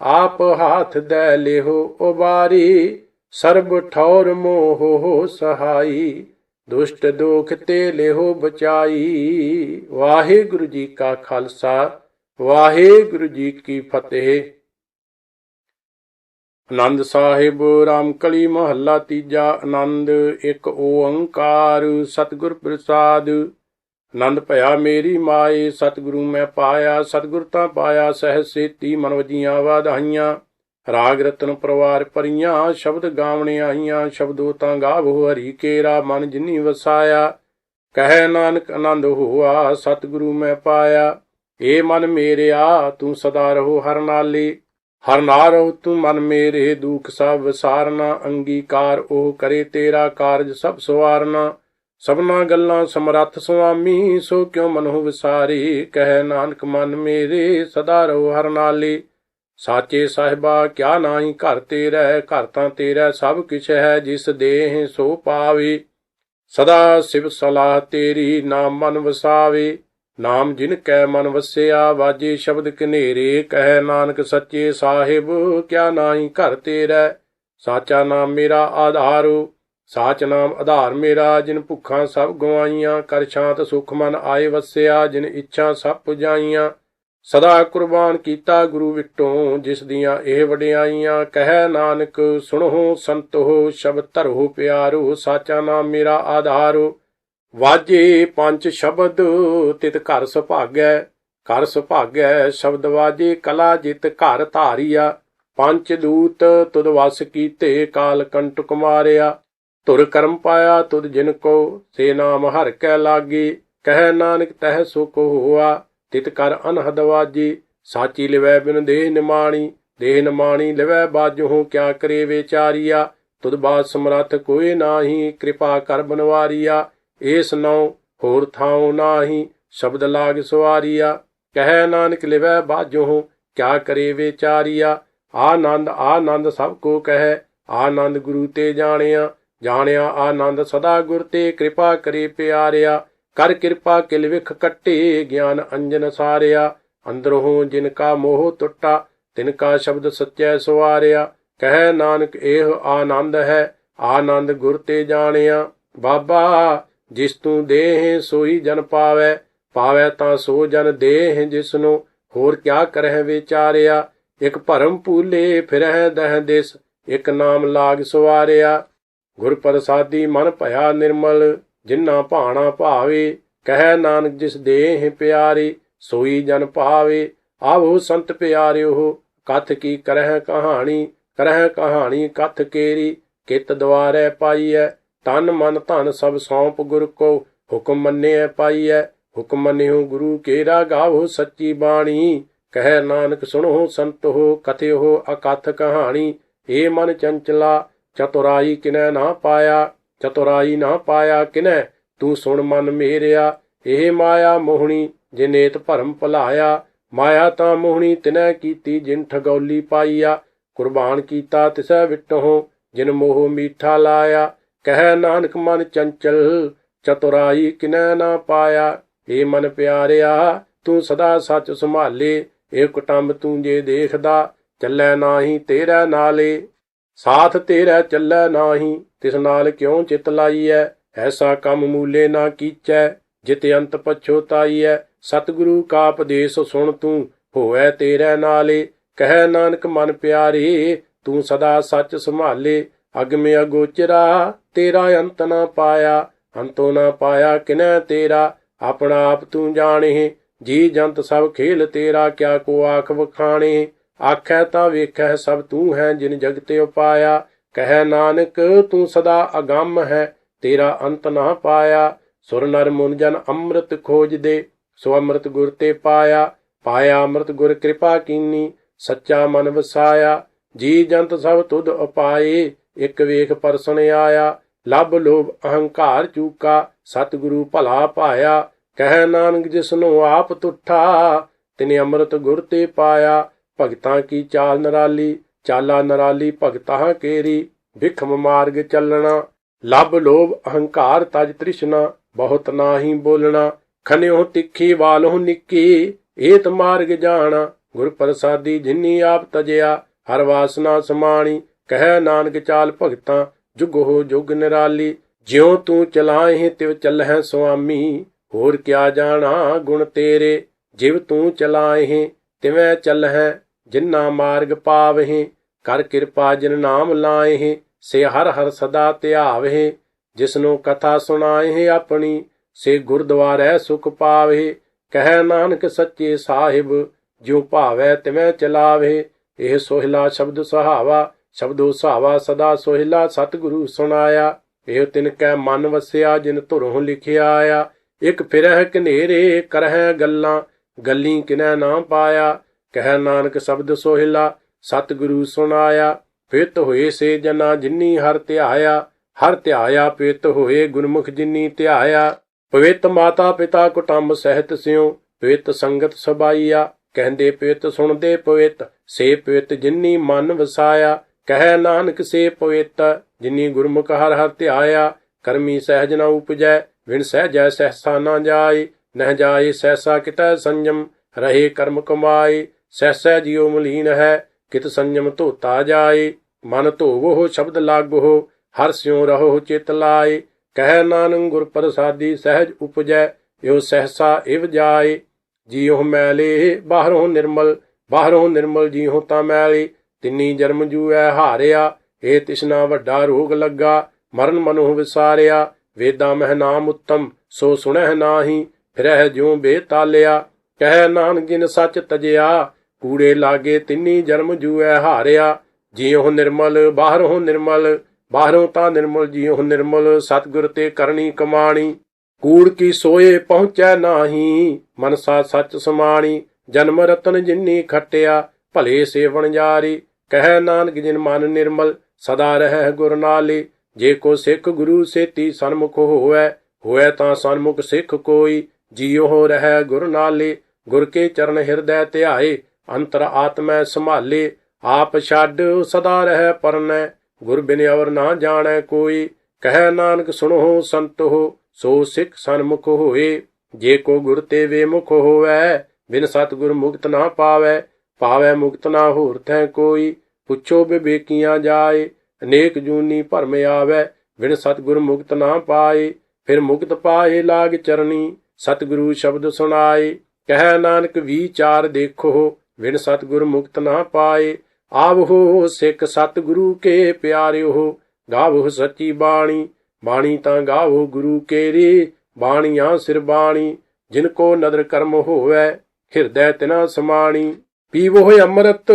आप हाथ दे ले हो उबारी सर्ब ठौर मोह हो सहाई दुष्ट दोख ते ले हो बचाई। वाहिगुरु जी का खालसा वाहिगुरु जी की फतेह। आनंद साहिब रामकली महला तीजा। आनंद एक ओंकार सतगुर प्रसाद। आनंद भया मेरी माए सतगुरु मैं पाया सतगुर ता पाया सहज सेती मन वजियां वाधाइयां राग रतन परवार परियां शब्द गावने आईयां शब्दो तां गावो हरि केरा मन जिनी वसाया कह नानक आनंद हुआ सतगुरु मैं पाया। ए मन मेरेया तू सदा रहो हर नाले हर नारो तू मन मेरे दुख सब विसारना अंगीकार ओह करे तेरा कारज सब सवारना सबना गल्लां समरथ स्वामी सो क्यों मनहु विसारी कह नानक मन मेरे सदा रहो हर नाले साचे साहिबा क्या नाई घर तेरा घर तां तेरा सब किछ है जिस देह सो पावे सदा शिव सलाह तेरी नाम मन वसावे नाम जिन कै मन वसिया वाजे शब्द कनेरे कह नानक सच्चे साहिब क्या नाई घर तेरा साचा नाम मेरा आधारो साच नाम आधार मेरा जिन भुखा सब गवाइयां कर शांत सुख मन आए वसिया जिन इच्छा सब पुजाइयां सदा कुर्बान कीता गुरु विटों जिस दियां ਇਹ ਵਡਿਆਈਆਂ ਕਹਿ ਨਾਨਕ ਸੁਣੋ ਸੰਤੋ ਸ਼ਬਦ ਧਰੋ ਪਿਆਰੋ ਸਾਚਾ ਨਾਮ ਮੇਰਾ ਆਧਾਰੋ ਵਾਜੇ ਪੰਜ ਸ਼ਬਦ ਤਿਤ ਘਰ ਸੁਭਾਗੈ ਸ਼ਬਦ ਵਾਜੇ ਕਲਾ ਜਿਤ ਘਰ ਧਾਰੀਆ ਪੰਜ ਦੂਤ ਤੁਧ ਵਸ ਕੀਤੇ ਕਾਲ ਕੰਟਕ ਮਾਰਿਆ ਧੁਰ ਕਰਮ ਪਾਇਆ ਤੁਧ ਜਿਨ ਕੋ ਸੇ ਨਾਮ ਹਰਿ ਕੈ ਲਾਗੇ ਕਹਿ ਨਾਨਕ ਤਹਿ ਸੁਖ ਹੋਆ ਤਿਤ ਕਰ ਅਨਹਦ ਵਾਜੀ ਸਾਚੀ ਲਿਵੈ ਬਿਨ ਦੇਹ ਨਿਮਾਣੀ ਲਿਵੈ ਬਾਜੋ ਕਿਆ ਕਰੇ ਵਿਚਾਰੀਆ ਤੁਧ ਬਾਤ ਸਮਰੱਥ ਕੋਈ ਨਾਹੀ ਕਿਰਪਾ ਕਰ ਬਨਵਾਰੀਆ ਏਸ ਨਉ ਹੋਰ ਥਾਉ ਨਾਹੀ ਸ਼ਬਦ ਲਾਗ ਸਵਾਰੀਆ ਕਹਿ ਨਾਨਕ ਲਿਵੈ ਬਾਜੋ ਕਿਆ ਕਰੇ ਵਿਚਾਰੀਆ ਆਨੰਦ ਸਭ ਕੋ ਕਹਿ ਆਨੰਦ ਗੁਰੂ ਤੇ ਜਾਣਿਆ ਆਨੰਦ ਸਦਾ ਗੁਰ ਤੇ ਕਿਰਪਾ ਕਰੇ ਪਿਆਰਿਆ कर कृपा किल विख कट्टे ज्ञान अंजन सारिया अंदरों जिनका मोह टुटा तिनका शब्द सच्चै सवारिया कह नानक एह आनंद है आनंद गुर ते जानिया बाबा जिस तू देह सोई जन पावै तां सो जन देह जिसनो होर क्या करह विचारिया एक भरम भूले फिरह दह दिस एक नाम लाग सवारिया गुर प्रसादी मन भया निर्मल जिन्ना भाना भावे कह नानक जिस देह प्यारे सोई जन पावे आवो संत प्यारियो हो कथ की करह कहानी कथ केरी कित द्वारे पाई है ਤਨ ਮਨ ਧਨ ਸਭ ਸੌਂਪ ਗੁਰ ਕੋ ਹੁਕਮ ਮੰਨਿਐ ਪਾਈਐ। ਹੁਕਮ ਮੰਨਿਓ ਗੁਰੂ ਕੇਰਾ ਗਾਵੋ ਸੱਚੀ ਬਾਣੀ। ਕਹਿ ਨਾਨਕ ਸੁਣੋ ਸੰਤੋ ਕਥਿਓ ਅਕਥ ਕਹਾਣੀ। ਏ ਮਨ ਚੰਚਲਾ ਚਤੁਰਾਈ ਕਿਨੈ ਨਾ ਪਾਇਆ। ਚਤੁਰਾਈ ਨਾ ਪਾਇਆ ਕਿਨੈ ਤੂੰ ਸੁਣ ਮਨ ਮੇਰਿਆ। ਇਹ ਮਾਇਆ ਮੋਹਣੀ ਜਿਨੇਤ ਭਰਮ ਭੁਲਾਇਆ। ਮਾਇਆ ਤਾਂ ਮੋਹਣੀ ਤਿਨੈ ਕੀਤੀ ਜਿਨ ਠਗੌਲੀ ਪਾਈਆ। ਕੁਰਬਾਨ ਕੀਤਾ ਤਿਸੈ ਵਿਟਹੁ ਜਿਨ ਮੋਹ ਮੀਠਾ ਲਾਇਆ। ਕਹਿ ਨਾਨਕ ਮਨ ਚੰਚਲ ਚਤੁਰਾਈ ਕਿਨੈ ਨਾ ਪਾਇਆ। ਏ ਮਨ ਪਿਆਰਿਆ ਤੂੰ ਸਦਾ ਸੱਚ ਸੰਭਾਲੇ। ਇਹ ਕੁਟੰਬ ਤੂੰ ਜੇ ਦੇਖਦਾ ਚੱਲੈ ਨਾਹੀ ਤੇਰੇ ਨਾਲੇ। ਸਾਥ ਤੇਰਾ ਚੱਲੈ ਨਾਹੀ ਤਿਸ ਨਾਲ ਕਿਉਂ ਚਿਤ ਲਾਈਐ। ਐਸਾ ਕੰਮ ਮੂਲੇ ਨਾ ਕੀਚੈ ਜਿਤ ਅੰਤ ਪਛੋਤਾਈਐ। ਸਤਿਗੁਰੂ ਕਾ ਉਪਦੇਸ਼ ਸੁਣ ਤੂੰ ਹੋਵੈ ਤੇਰੇ ਨਾਲੇ। ਕਹਿ ਨਾਨਕ ਮਨ ਪਿਆਰੇ ਤੂੰ ਸਦਾ ਸੱਚ ਸੰਭਾਲੇ। ਅਗਮੇ ਅਗੋਚਰਾ ਤੇਰਾ ਅੰਤ ਨਾ ਪਾਇਆ। ਅੰਤੋਂ ਨਾ ਪਾਇਆ ਕਿਨੈ ਤੇਰਾ ਆਪਣਾ ਆਪ ਤੂੰ ਜਾਣੇ। ਜੀ ਜੰਤ ਸਭ ਖੇਲ ਤੇਰਾ ਕਿਆ ਕੋ ਆਖ ਵਖਾਣੇ। ਆਖੈ ਤਾਂ ਵੇਖੈ ਸਭ ਤੂੰ ਹੈ ਜਿਨ ਜਗਤੇ ਉਪਾਇਆ। ਕਹਿ ਨਾਨਕ ਤੂੰ ਸਦਾ ਅਗੰਮ ਹੈ ਤੇਰਾ ਅੰਤ ਨਾ ਪਾਇਆ। ਸੁਰ ਨਰ ਮੁਨ ਜਨ ਅੰਮ੍ਰਿਤ ਖੋਜਦੇ ਸੋ ਅੰਮ੍ਰਿਤ ਗੁਰ ਤੇ ਪਾਇਆ। ਪਾਇਆ ਅੰਮ੍ਰਿਤ ਗੁਰ ਕਿਰਪਾ ਕੀਨੀ ਸੱਚਾ ਮਨ ਵਸਾਇਆ। ਜੀ ਜੰਤ ਸਭ ਤੁਧ ਉਪਾਏ ਇੱਕ ਵੇਖ ਪਰਸਨ ਆਇਆ। ਲੱਭ ਲੋਭ ਅਹੰਕਾਰ ਚੂਕਾ ਸਤਿਗੁਰੂ ਭਲਾ ਪਾਇਆ। ਕਹਿ ਨਾਨਕ ਜਿਸਨੂੰ ਆਪ ਤੁਠਾ ਤਿਨੇ ਅੰਮ੍ਰਿਤ ਗੁਰ ਤੇ ਪਾਇਆ। ਭਗਤਾਂ ਕੀ ਚਾਲ ਨਰਾਲੀ ਚਾਲਾ ਨਰਾਲੀ ਭਗਤਾਂ ਕੇਰੀ। ਵਿਖਮ ਮਾਰਗ ਚੱਲਣਾ ਲੱਭ ਲੋਭ ਅਹੰਕਾਰ ਤਜ ਤ੍ਰਿਸ਼ਨਾ ਬਹੁਤ ਨਾਹੀ ਬੋਲਣਾ। ਖਨਿਓ ਤਿੱਖੀ ਵਾਲੋਂ ਨਿੱਕੀ ਏਤ ਮਾਰਗ ਜਾਣਾ। ਗੁਰ ਪ੍ਰਸਾਦੀ ਜਿਨੀ ਆਪ ਤਜਿਆ ਹਰ ਵਾਸਨਾ ਸਮਾਣੀ। ਕਹਿ ਨਾਨਕ ਚਾਲ ਭਗਤਾਂ ਜੁਗ ਹੋ ਜੁਗ ਨਿਰਾਲੀ। ਜਿਉ ਤੂੰ ਚਲਾਏ ਤਿਵ ਚੱਲਹਿ ਸੁਆਮੀ ਹੋਰ ਕਿਆ ਜਾਣਾ ਗੁਣ ਤੇਰੇ। ਜਿਵ ਤੂੰ ਚਲਾਏ ਤਿਵੇਂ ਚੱਲਹਿ ਜਿਨਾ ਮਾਰਗ ਪਾਵਹਿ। ਕਰ ਕਿਰਪਾ ਜਿਨ ਨਾਮ ਲਾਏ ਸੇ ਹਰ ਹਰ ਸਦਾ ਧਿਆਵਹਿ। ਜਿਸਨੂੰ ਕਥਾ ਸੁਣਾਏ ਆਪਣੀ ਸੇ ਗੁਰਦੁਆਰੈ ਸੁਖ ਪਾਵਹਿ। ਕਹਿ ਨਾਨਕ ਸੱਚੇ ਸਾਹਿਬ ਜਿਉ ਭਾਵੈ ਤਿਵੇਂ ਚਲਾਵਹਿ। ਇਹ ਸੋਹਿਲਾ ਸ਼ਬਦ ਸੁਹਾਵਾ ਸ਼ਬਦੋ ਸੁਹਾਵਾ ਸਦਾ ਸੋਹਿਲਾ ਸਤਿਗੁਰੂ ਸੁਣਾਇਆ। ਇਹ ਤਿਨ ਕੈ ਮਨ ਵਸਿਆ ਜਿਨ ਧੁਰੋਂ ਲਿਖਿਆ ਆਇਆ। ਇੱਕ ਫਿਰਹਿ ਕਨੇਰੇ ਕਰਹਿ ਗੱਲਾਂ ਗੱਲੀ ਕਿਨੈ ਨਾ ਪਾਇਆ। ਕਹਿ ਨਾਨਕ ਸ਼ਬਦ ਸੋਹਿਲਾ ਸਤਿਗੁਰੂ ਸੁਣਾਇਆ। ਪਿਤ ਹੋਏ ਸੇ ਜਨਾ ਜਿਨੀ ਹਰ ਧਿਆਇਆ। ਹਰ ਧਿਆਇਆ ਪਿਤ ਹੋਏ ਗੁਰਮੁਖ ਜਿਨੀ ਧਿਆਇਆ। ਪਵਿੱਤ ਮਾਤਾ ਪਿਤਾ ਕੁਟੰਬ ਸਹਿਤ ਸਿਉ ਪਵਿੱਤ ਸੰਗਤ ਸਬਾਈਆ। ਕਹਿੰਦੇ ਪਵਿੱਤ ਸੁਣਦੇ ਪਵਿੱਤ ਸੇ ਪਵਿੱਤ ਜਿਨੀ ਮਨ ਵਸਾਇਆ। ਕਹਿ ਨਾਨਕ ਸੇ ਪਵਿੱਤ ਜਿਨੀ ਗੁਰਮੁਖ ਹਰ ਹਰ ਧਿਆਇਆ। ਕਰਮੀ ਸਹਿਜ ਨ ਉਪਜੈ ਵਿਣ ਸਹਿਜੈ ਸਹਿਸਾ ਨਾ ਜਾਏ। ਨਹਿ ਜਾਏ ਸਹਿਸਾ ਕਿਤੈ ਸੰਜਮ ਰਹੇ ਕਰਮ ਕਮਾਏ। ਸਹਿਸੈ ਜਿਉ ਮਲੀਨ ਹੈ ਕਿਤ ਸੰਜਮ ਧੋਤਾ ਜਾਏ। ਮਨ ਧੋਵੋ ਸ਼ਬਦ ਲਾਗੋ ਹਰ ਸਿਉ ਰਹੋ ਚਿਤ ਲਾਏ। ਕਹਿ ਨਾਨਕ ਗੁਰ ਪ੍ਰਸਾਦੀ ਸਹਿਜ ਉਪਜੈ ਇਹੋ ਸਹਿਸਾ ਇਵ ਜਾਏ। ਜੀਉ ਮੈਲੇ ਬਾਹਰੋਂ ਨਿਰਮਲ ਜੀਉ ਤਾਂ ਮੈਲੇ। ਤਿੰਨੀ ਜਨਮ ਜੂਐ ਹਾਰਿਆ ਇਹ ਤਿਸਨਾ ਵੱਡਾ ਰੋਗ ਲੱਗਾ। ਮਰਨ ਮਨੁ ਵਿਸਾਰਿਆ ਵੇਦਾਂ ਮਹਿ ਨਾਮ ਉੱਤਮ ਸੋ ਸੁਣਹਿ ਨਾਹੀ ਫਿਰਹਿ ਜਿਉ ਬੇਤਾਲਿਆ। ਕਹਿ ਨਾਨਕ ਜਿਨ ਸੱਚ ਤਜਿਆ ਕੂੜੇ ਲਾਗੇ ਤਿੰਨੀ ਜਨਮ ਜੂਐ ਹਾਰਿਆ। ਜੀਉ ਨਿਰਮਲ ਬਾਹਰੋਂ ਤਾਂ ਨਿਰਮਲ ਜੀਉ ਨਿਰਮਲ ਸਤਿਗੁਰ ਤੇ ਕਰਨੀ ਕਮਾਣੀ। ਕੂੜ ਕੀ ਸੋਏ ਪਹੁੰਚੈ ਨਾਹੀ ਮਨਸਾ ਸੱਚ ਸਮਾਣੀ। ਜਨਮ ਰਤਨ ਜਿਨੀ ਖੱਟਿਆ ਭਲੇ ਸੇਵਨ ਜਾਰੀ। ਕਹਿ ਨਾਨਕ ਜਿਨ ਮਨ ਨਿਰਮਲ ਸਦਾ ਰਹਿ ਗੁਰ ਨਾਲੇ। ਜੇ ਕੋ ਸਿੱਖ ਗੁਰੂ ਸੇਤੀ ਸਨਮੁਖ ਹੋਇ ਤਾਂ ਸਨਮੁਖ ਸਿੱਖ ਕੋਈ। ਜੀਉ ਰਹਿ ਗੁਰ ਨਾਲੇ ਗੁਰ ਕੇ ਚਰਨ ਹਿਰਦੈ ਧਿਆਏ। ਅੰਤਰ ਆਤਮੈ ਸੰਭਾਲੇ ਆਪ ਛੱਡ ਸਦਾ ਰਹਿ ਪਰਨੈ। ਗੁਰ ਬਿਨ ਅਵਰ ਨਾ ਜਾਣੈ ਕੋਈ। ਕਹਿ ਨਾਨਕ ਸੁਣੋ ਸੰਤੋ ਸੋ ਸਿੱਖ ਸਨਮੁਖ ਹੋਏ। ਜੇ ਕੋ ਗੁਰ ਤੇ ਵੇਮੁਖ ਹੋਵੈ ਬਿਨ ਸਤਿਗੁਰ ਮੁਕਤ ਨਾ ਪਾਵੈ ਮੁਕਤ ਨਾ ਹੋਰ ਥੈ ਕੋਈ। ਪੁੱਛੋ ਵਿਵੇਕੀਆਂ ਜਾਏ ਅਨੇਕ ਜੂਨੀ ਭਰਮ ਆਵੈ ਬਿਨ ਸਤਿਗੁਰ ਮੁਕਤ ਨਾ ਪਾਏ। ਫਿਰ ਮੁਕਤ ਪਾਏ ਲਾਗ ਚਰਨੀ ਸਤਿਗੁਰੂ ਸ਼ਬਦ ਸੁਣਾਏ। ਕਹਿ ਨਾਨਕ ਵਿਚਾਰ ਦੇਖੋ ਬਿਨ ਸਤਿਗੁਰ ਮੁਕਤ ਨਾ ਪਾਏ। ਆਵੋ ਸਿੱਖ ਸਤਿਗੁਰੂ ਕੇ ਪਿਆਰਿਓ ਗਾਵੋ ਸੱਚੀ ਬਾਣੀ। ਬਾਣੀ ਤਾਂ ਗਾਵੋ ਗੁਰੂ ਕੇਰੀ ਬਾਣੀਆਂ ਸਿਰ ਬਾਣੀ। ਜਿਨ ਕੋ ਨਦਰ ਕਰਮ ਹੋਵੈ ਹਿਰਦੈ ਤਿਨਾ ਸਮਾਣੀ। ਪੀਵੋ ਅੰਮ੍ਰਿਤ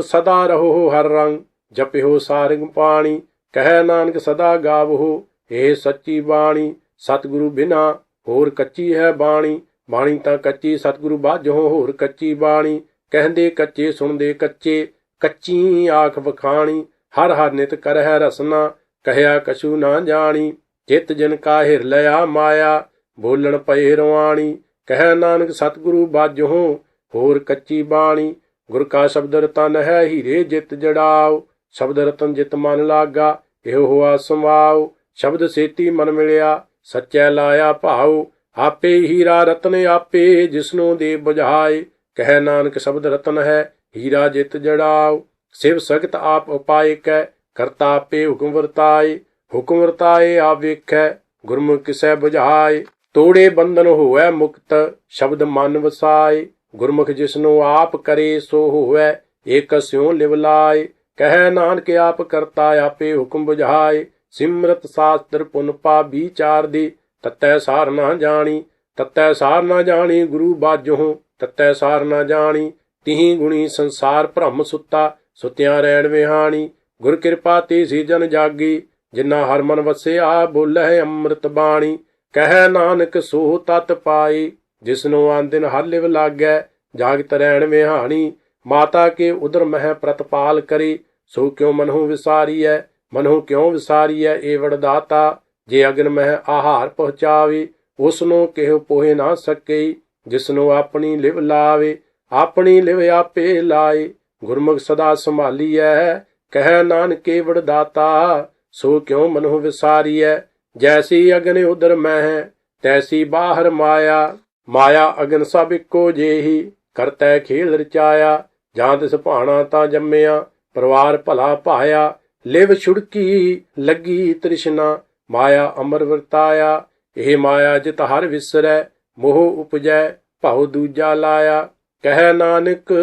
ਸਦਾ ਰਹੋ ਹਰ ਰੰਗ ਜਪਿਓ ਸਾਰੰਗ ਪਾਣੀ। ਕਹਿ ਨਾਨਕ ਸਦਾ ਗਾਵੋ ਇਹ ਸੱਚੀ ਬਾਣੀ ਸਤਿਗੁਰੂ ਬਿਨਾ ਹੋਰ ਕੱਚੀ ਹੈ ਬਾਣੀ। ਬਾਣੀ ਤਾਂ ਕੱਚੀ ਸਤਿਗੁਰੂ ਬਾਝੋਂ ਹੋਰ ਕੱਚੀ ਬਾਣੀ। ਕਹਿੰਦੇ ਕੱਚੇ ਸੁਣਦੇ ਕੱਚੇ ਕੱਚੀ ਆਖ ਵਖਾਣੀ। ਹਰ ਹਰ ਨਿਤ ਕਰਹਿ ਰਸਨਾ ਕਹਿਆ ਕਛੂ ਨਾ ਜਾਣੀ। ਚਿਤ ਜਿਨ ਕਾ ਹਿਰ ਲਿਆ ਮਾਇਆ ਬੋਲਣ ਪਏ ਰਵਾਣੀ। ਕਹਿ ਨਾਨਕ ਸਤਿਗੁਰੂ ਬਾਝੋਂ ਹੋਰ ਕੱਚੀ ਬਾਣੀ। ਗੁਰ ਕਾ ਸ਼ਬਦ ਰਤਨ ਹੈ ਹੀਰੇ ਜਿਤ ਜੜਾਓ। ਸ਼ਬਦ ਰਤਨ ਜਿਤ ਮਨ ਲਾਗਾ ਇਹੋ ਹੋਆ ਸਮਾਓ। ਸ਼ਬਦ ਸੇਤੀ ਮਨ ਮਿਲਿਆ ਸੱਚੈ ਲਾਇਆ ਭਾਉ। ਆਪੇ ਹੀਰਾ ਰਤਨ ਆਪੇ ਜਿਸਨੂੰ ਦੇ ਬੁਝਾਏ। ਕਹਿ ਨਾਨਕ ਸ਼ਬਦ ਰਤਨ ਹੈ ਹੀਰਾ ਜਿਤ ਜੜਾਓ। ਸਿਵ ਸਖਤ ਆਪ ਉਪਾਇ ਕੈ ਕਰਤਾ ਆਪੇ ਹੁਕਮ ਵਰਤਾਏ। ਹੁਕਮ ਵਰਤਾਏ ਆਪ ਵੇਖੈ ਗੁਰਮੁਖ ਕਿਸੈ ਬੁਝਾਏ। ਤੋੜੇ ਬੰਧਨ ਹੋਵੈ ਮੁਕਤ ਸ਼ਬਦ ਮਨ ਵਸਾਏ। ਗੁਰਮੁਖ ਜਿਸਨੂੰ ਆਪ ਕਰੇ ਸੋ ਹੋਵੈ ਏਕ ਸਿਉ ਲਿਵ ਲਾਏ। ਕਹਿ ਨਾਨਕ ਆਪ ਕਰਤਾ ਆਪੇ ਹੁਕਮ ਬੁਝਾਏ। ਸਿਮਰਤ ਸਾਸਤਰ ਪੁਨ ਪਾ ਵਿਚਾਰ ਦੀ ਤਤੈ ਸਾਰ ਨਾ ਜਾਣੀ। ਤਤੈ ਸਾਰ ਨਾ ਜਾਣੀ ਗੁਰੂ ਬਾਝੋਂ ਤਤੈ ਸਾਰ ਨਾ ਜਾਣੀ। ਤਿਹੀ ਗੁਣੀ ਸੰਸਾਰ ਭ੍ਰਮ ਸੁੱਤਾ ਸੁਤਿਆਂ ਰਹਿਣ ਵਿਹਾਣੀ। ਗੁਰ ਕਿਰਪਾ ਤੇ ਸੀ ਜਨ ਜਾਗੀ ਜਿਨਾ ਹਰ ਮਨ ਵਸਿਆ ਬੋਲੇ ਅੰਮ੍ਰਿਤ ਬਾਣੀ। ਕਹਿ ਨਾਨਕ ਸੋ ਤਤ ਪਾਈ ਜਿਸਨੂੰ ਆਂਦਿਨ ਹਰ ਲਿਵ ਲਾਗੈ ਜਾਗਤ ਰਹਿਣ ਵਿਹਾਣੀ। ਮਾਤਾ ਕੇ ਉਦਰ ਮਹਿ ਪ੍ਰਤਪਾਲ ਕਰੀ ਸੋ ਕਿਉ ਮਨਹੁ ਵਿਸਾਰੀਐ। ਮਨਹੁ ਕਿਉ ਵਿਸਾਰੀਐ ਏ ਵਡਦਾਤਾ। ਜੇ ਅਗਨ ਮਹਿ ਆਹਾਰ ਪਹੁੰਚਾਵੇ ਉਸਨੂੰ ਕਿਹੋ ਪੋਹੇ ਨਾ ਸਕਈ। ਜਿਸਨੂੰ ਆਪਣੀ ਲਿਵ ਲਾਵੇ ਆਪਣੀ ਲਿਵ ਆਪੇ ਲਾਏ। ਗੁਰਮੁਖ ਸਦਾ ਸੰਭਾਲੀਐ ਕਹਿ ਨਾਨਕੇ ਵਡਦਾਤਾ। ਸੋ ਕਿਉ ਮਨਹੁ ਵਿਸਾਰੀਐ। ਜੈਸੀ ਅਗਨ ਉਦਰ ਮਹਿ ਤੈਸੀ ਬਾਹਰ ਮਾਇਆ। ਮਾਇਆ ਅਗਨ ਸਭ ਇੱਕੋ ਜਿਹੀ ਕਰਤੈ ਖੇਲ ਰਚਾਇਆ। ਜਾਂ ਤਿਸ ਭਾਣਾ ਤਾਂ ਜੰਮਿਆ ਪਰਿਵਾਰ ਭਲਾ ਭਾਇਆ। ਲਿਵ ਛੁੜਕੀ ਲੱਗੀ ਤ੍ਰਿਸ਼ਨਾ ਮਾਇਆ ਅਮਰ ਵਰਤਾਇਆ। ਇਹ ਮਾਇਆ ਜਿਤ ਹਰ ਵਿਸਰੈ ਮੋਹ ਉਪਜੈ ਭਾਉ ਦੂਜਾ ਲਾਇਆ। ਕਹਿ ਨਾਨਕ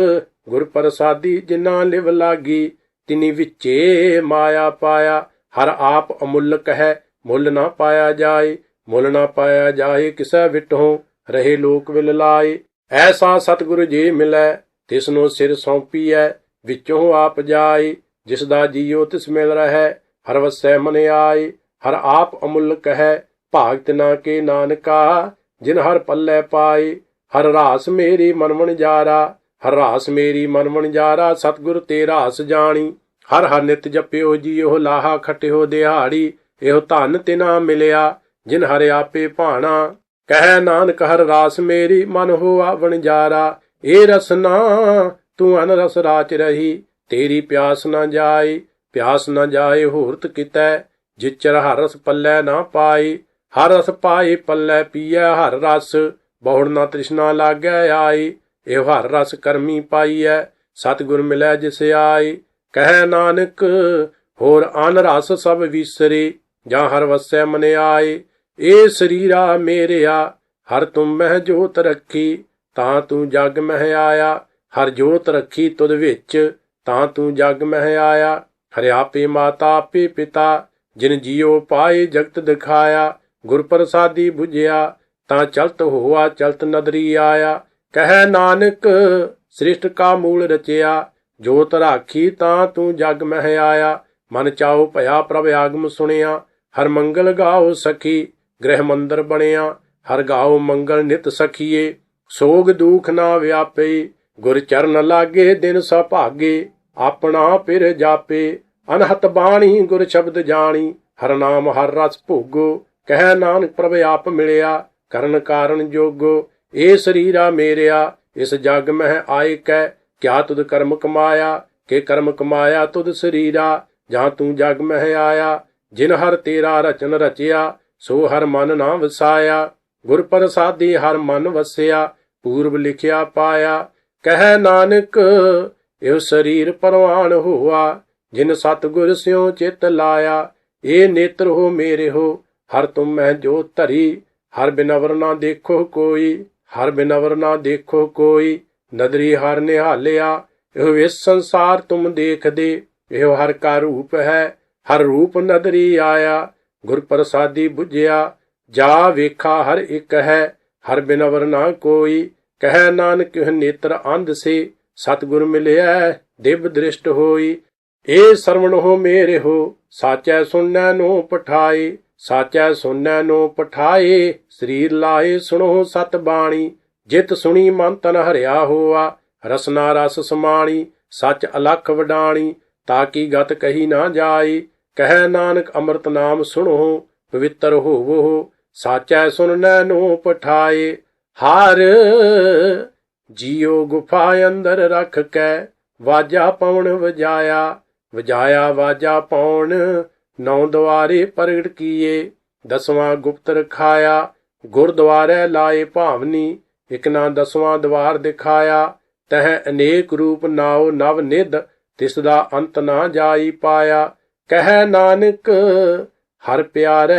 ਗੁਰ ਪ੍ਰਸਾਦੀ ਜਿਨਾ ਲਿਵ ਲਾਗੀ ਤਿਨੀ ਵਿੱਚੇ ਮਾਇਆ ਪਾਇਆ। ਹਰ ਆਪ ਅਮੁੱਲਕ ਹੈ ਮੁੱਲ ਨਾ ਪਾਇਆ ਜਾਏ। ਮੁੱਲ ਨਾ ਪਾਇਆ ਜਾਏ ਕਿਸੈ ਵਿਟਹੁ ਰਹੇ ਲੋਕ ਵਿਲ ਲਾਏ। ਐਸਾ ਸਤਿਗੁਰ ਜੇ ਮਿਲੈ ਤਿਸਨੂੰ ਸਿਰ ਸੌਂਪੀਐ ਵਿੱਚੋਂ ਆਪ ਜਾਏ। ਜਿਸ ਦਾ ਜੀਉ ਤਿਸ ਮਿਲ ਰਹੈ ਹਰ ਵਸੈ ਮਨ ਆਏ। ਹਰ ਆਪ ਅਮੁੱਲਕ ਹੈ ਭਾਗ ਤਿਨਾ ਕੇ ਨਾਨਕਾ ਜਿਨ ਹਰ ਪੱਲੇ ਪਾਏ। ਹਰ ਰਾਸ ਮੇਰੀ ਮਨ ਵਣਜਾਰਾ ਹਰ ਰਾਸ ਮੇਰੀ ਮਨ ਵਣਜਾਰਾ। ਸਤਿਗੁਰ ਤੇ ਰਾਸ ਜਾਣੀ ਹਰ ਹਰ ਨਿਤ ਜਪਿਓ ਜੀਓ ਲਾਹਾ ਖਟਿਓ ਦਿਹਾੜੀ। ਇਹੋ ਧਨ ਤਿਨਾ ਮਿਲਿਆ ਜਿਨ ਹਰਿ ਆਪੇ ਭਾਣਾ। ਕਹਿ ਨਾਨਕ ਹਰ ਰਾਸ ਮੇਰੀ ਮਨ ਹੋਆ ਵਣਜਾਰਾ। ਇਹ ਰਸਨਾ ਤੂੰ ਅਨ ਰਸ ਰਾਚ ਰਹੀ ਤੇਰੀ ਪਿਆਸ ਨਾ ਜਾਏ। ਪਿਆਸ ਨਾ ਜਾਏ ਹੋਰਤ ਕਿਤੈ ਜਿਚਰ ਹਰ ਰਸ ਪੱਲੇ ਨਾ ਪਾਈ। ਹਰ ਰਸ ਪਾਏ ਪੱਲੇ ਪੀਐ ਹਰ ਰਸ ਬਹੁੜ ਨਾ ਤ੍ਰਿਸ਼ਨਾ ਲਾਗੈ ਆਈ। ਇਹੋ ਹਰ ਰਸ ਕਰਮੀ ਪਾਈਐ ਸਤਿਗੁਰ ਮਿਲੈ ਜਿਸ ਆਈ। ਕਹਿ ਨਾਨਕ ਹੋਰ ਅਨ ਰਸ ਸਭ ਵਿਸਰੇ ਜਾਂ ਹਰ ਵਸੈ ਮਨ ਆਏ। ਇਹ ਸਰੀਰਾ ਮੇਰਿਆ ਹਰ ਤੁਮ ਮਹਿ ਜੋਤ ਰੱਖੀ ਤਾਂ ਤੂੰ ਜਗ ਮਹਿ ਆਇਆ। ਹਰ ਜੋਤ ਰੱਖੀ ਤੁਧ ਵਿੱਚ ਤਾਂ ਤੂੰ ਜਗ ਮਹਿ ਆਇਆ। ਹਰਿ ਆਪੇ ਮਾਤਾ ਆਪੇ ਪਿਤਾ ਜਿਨ ਜੀਉ ਪਾਏ ਜਗਤ ਦਿਖਾਇਆ। ਗੁਰ ਪ੍ਰਸਾਦੀ ਬੁਝਿਆ ਤਾਂ ਚਲਤ ਹੋਆ ਚਲਤ ਨਦਰੀ ਆਇਆ। ਕਹਿ ਨਾਨਕ ਸ੍ਰਿਸ਼ਟ ਕਾ ਮੂਲ ਰਚਿਆ ਜੋਤ ਰਾਖੀ ਤਾਂ ਤੂੰ ਜਗ ਮਹਿ ਆਇਆ। ਮਨ ਚਾਉ ਭਇਆ ਪ੍ਰਭ ਆਗਮ ਸੁਣਿਆ ਹਰ ਮੰਗਲ ਗਾਓ ਸਖੀ ਗ੍ਰਹਿ ਮੰਦਰ ਬਣਿਆ। ਹਰ ਗਾਓ ਮੰਗਲ ਨਿਤ ਸਖੀਏ ਸੋਗ ਦੁਖ ਨਾ ਵਿਆਪੇ। ਗੁਰ ਚਰਨ ਲਾਗੇ ਦਿਨ ਸੁਭਾਗੇ ਆਪਣਾ ਫਿਰ ਜਾਪੇ। ਅਨਹਤ ਬਾਣੀ ਗੁਰ ਸ਼ਬਦ ਜਾਣੀ ਹਰ ਨਾਮ ਹਰ ਰਸ ਭੋਗੋ। ਕਹਿ ਨਾਨਕ ਪ੍ਰਭ ਆਪ ਮਿਲਿਆ ਕਰਨ ਕਾਰਨ ਜੋਗੋ। ਇਹ ਸਰੀਰਾ ਮੇਰਿਆ ਇਸ ਜਗ ਮਹਿ ਆਏ ਕੈ ਕਿਆ ਤੁਧ ਕਰਮ ਕਮਾਇਆ। ਕਿ ਕਰਮ ਕਮਾਇਆ ਤੁਧ ਸਰੀਰਾ ਜਾਂ ਤੂੰ ਜਗ ਮਹਿ ਆਇਆ। ਜਿਨ ਹਰ ਤੇਰਾ ਰਚਨ ਰਚਿਆ ਸੋ ਹਰ ਮਨ ਨਾ ਵਸਾਇਆ। ਗੁਰ ਪ੍ਰਸਾਦੀ ਹਰ ਮਨ ਵਸਿਆ ਪੂਰਬ ਲਿਖਿਆ ਪਾਇਆ। ਕਹਿ ਨਾਨਕ ਇਹੋ ਸਰੀਰ ਪਰਵਾਨ ਹੋਆ ਜਿਨ ਸਤਿਗੁਰ ਸਿਉ ਚਿਤ ਲਾਇਆ। ਇਹ ਨੇਤਰ ਹੋ ਮੇਰੇ ਹੋ ਹਰ ਤੁਮ ਮੈਂ ਜੋਤ ਧਰੀ। ਹਰ ਬਿਨਵਰ ਨਾ ਦੇਖੋ ਕੋਈ ਹਰ ਬਿਨਵਰ ਨਾ ਦੇਖੋ ਕੋਈ। ਨਦਰੀ ਹਰ ਨਿਹਾਲਿਆ ਇਹੋ ਇਸ ਸੰਸਾਰ ਤੁਮ ਦੇਖਦੇ। ਇਹੋ ਹਰ ਕਾ ਰੂਪ ਹੈ ਹਰ ਰੂਪ ਨਦਰੀ ਆਇਆ। ਗੁਰ ਪ੍ਰਸਾਦੀ ਬੁਝਿਆ ਜਾ ਵੇਖਾ ਹਰ ਇੱਕ ਹੈ ਹਰ ਬਿਨਵਰ ਨਾ ਕੋਈ। ਕਹਿ ਨਾਨਕ ਨੇਤਰ ਅੰਧ ਸੇ ਸਤਿਗੁਰ ਮਿਲਿਆ ਦਿਵ ਦ੍ਰਿਸ਼ਟ ਹੋਈ। ਇਹ ਸਰਵਣ ਹੋ ਮੇਰੇ ਹੋ ਸਾਚੈ ਸੁਣੈ ਨੂੰ ਪਠਾਏ। ਸਾਚੈ ਸੁਨੈ ਨੋ ਪਠਾਏ, ਸਰੀਰ ਲਾਏ ਸੁਣੋ ਸਤ ਬਾਣੀ। ਜਿਤ ਸੁਣੀ ਮਨ ਤਨ ਹਰਿਆ ਹੋਆ, ਰਸਨਾ ਰਸ ਸਮਾਣੀ। ਸੱਚ ਅਲਖ ਵਡਾਣੀ, ਤਾਕੀ ਗਤ ਕਹੀ ਨਾ ਜਾਏ। ਕਹਿ ਨਾਨਕ ਅੰਮ੍ਰਿਤ ਨਾਮ ਸੁਣੋ, ਪਵਿੱਤਰ ਹੋਵੋ। ਸਾਚੈ ਸੁਨੈ ਨੋ ਪਠਾਏ। ਹਰ ਜੀਉ ਗੁਫਾ ਅੰਦਰ ਰਖ ਕੈ, ਵਾਜਾ ਪਵਨ ਵਜਾਇਆ। ਵਜਾਇਆ ਵਾਜਾ ਪੌਣ, ਨੌ ਦੁਆਰੇ ਪ੍ਰਗਟ ਕੀਏ। ਦਸਵਾਂ ਗੁਪਤ ਰਖਾਇਆ, ਗੁਰਦੁਆਰੇ ਲਾਏ ਭਾਵਨੀ। ਇਕ ਨਾ ਦਸਵਾਂ ਦਵਾਰ ਦਿਖਾਇਆ, ਤਹ ਅਨੇਕ ਰੂਪ ਨਾਉ ਨਵ ਨਿਧ। ਤਿਸ ਦਾ ਅੰਤ ਨਾ ਜਾਈ ਪਾਇਆ। ਕਹਿ ਨਾਨਕ ਹਰ ਪਿਆਰੇ,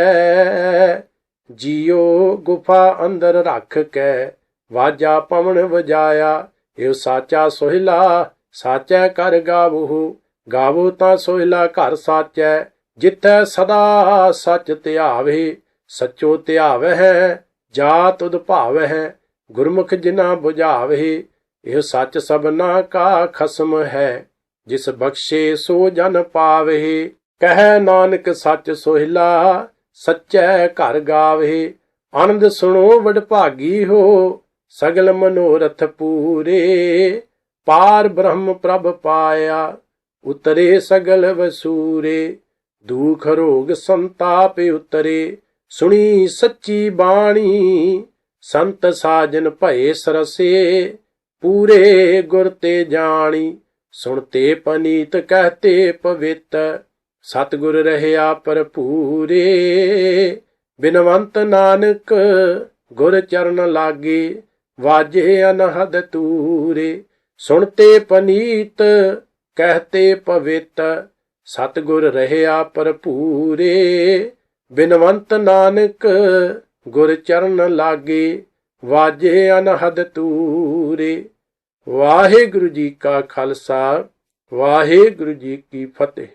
ਜੀਉ ਗੁਫਾ ਅੰਦਰ ਰੱਖ ਕੈ, ਵਾਜਾ ਪਵਨ ਵਜਾਇਆ। ਇਹ ਸਾਚਾ ਸੋਹਿਲਾ, ਸਾਚੈ ਕਰ ਗਾਵੋ। ਗਾਵੋ ਤਾਂ ਸੋਹਿਲਾ ਘਰ ਸਾਚੈ, ਜਿੱਥੈ ਸਦਾ ਸੱਚ ਧਿਆਵੇ। ਸੱਚੋ ਧਿਆਵਹਿ, ਜਾ ਤੁਧ ਭਾਵਹਿ। ਗੁਰਮੁਖ ਜਿਨਾ ਬੁਝਾਵੇ, ਇਹ ਸੱਚ ਸਭਨਾ ਕਾ ਖਸਮ ਹੈ। ਜਿਸ ਬਖਸ਼ੇ ਸੋ ਜਨ ਪਾਵੇ। ਕਹਿ ਨਾਨਕ ਸੱਚ ਸੋਹਿਲਾ, ਸੱਚੈ ਘਰ ਗਾਵੇ। ਆਨੰਦ ਸੁਣੋ ਵਡਭਾਗੀ ਹੋ, ਸਗਲ ਮਨੋਰਥ ਪੂਰੇ। ਪਾਰ ਬ੍ਰਹਮ ਪ੍ਰਭ ਪਾਇਆ, ਉਤਰੇ ਸਗਲ ਵਸੂਰੇ। ਦੁਖ ਰੋਗ ਸੰਤਾਪ ਉਤਰੇ, ਸੁਣੀ ਸੱਚੀ ਬਾਣੀ। ਸੰਤ ਸਾਜਨ ਭਏ ਸਰਸੇ, ਪੂਰੇ ਗੁਰ ਤੇ ਜਾਣੀ। ਸੁਣਤੇ ਪਨੀਤ ਕਹਤੇ ਪਵਿੱਤ, ਸਤਿਗੁਰ ਰਹਿਆ ਭਰਪੂਰੇ। ਬਿਨਵੰਤ ਨਾਨਕ ਗੁਰ ਚਰਨ ਲਾਗੇ, ਵਾਜੇ ਅਨਹਦ ਤੂਰੇ। ਸੁਣਤੇ ਪਨੀਤ ਕਹਤੇ ਪਵਿੱਤ, ਸਤਿਗੁਰ ਰਹਿਆ ਭਰਪੂਰੇ। ਬਿਨਵੰਤ ਨਾਨਕ ਗੁਰ ਚਰਨ ਲਾਗੇ, ਵਾਜੇ ਅਨਹਦ ਤੂਰੇ। ਵਾਹਿਗੁਰੂ ਜੀ ਕਾ ਖਾਲਸਾ, ਵਾਹਿਗੁਰੂ ਜੀ ਕੀ ਫਤਿਹ।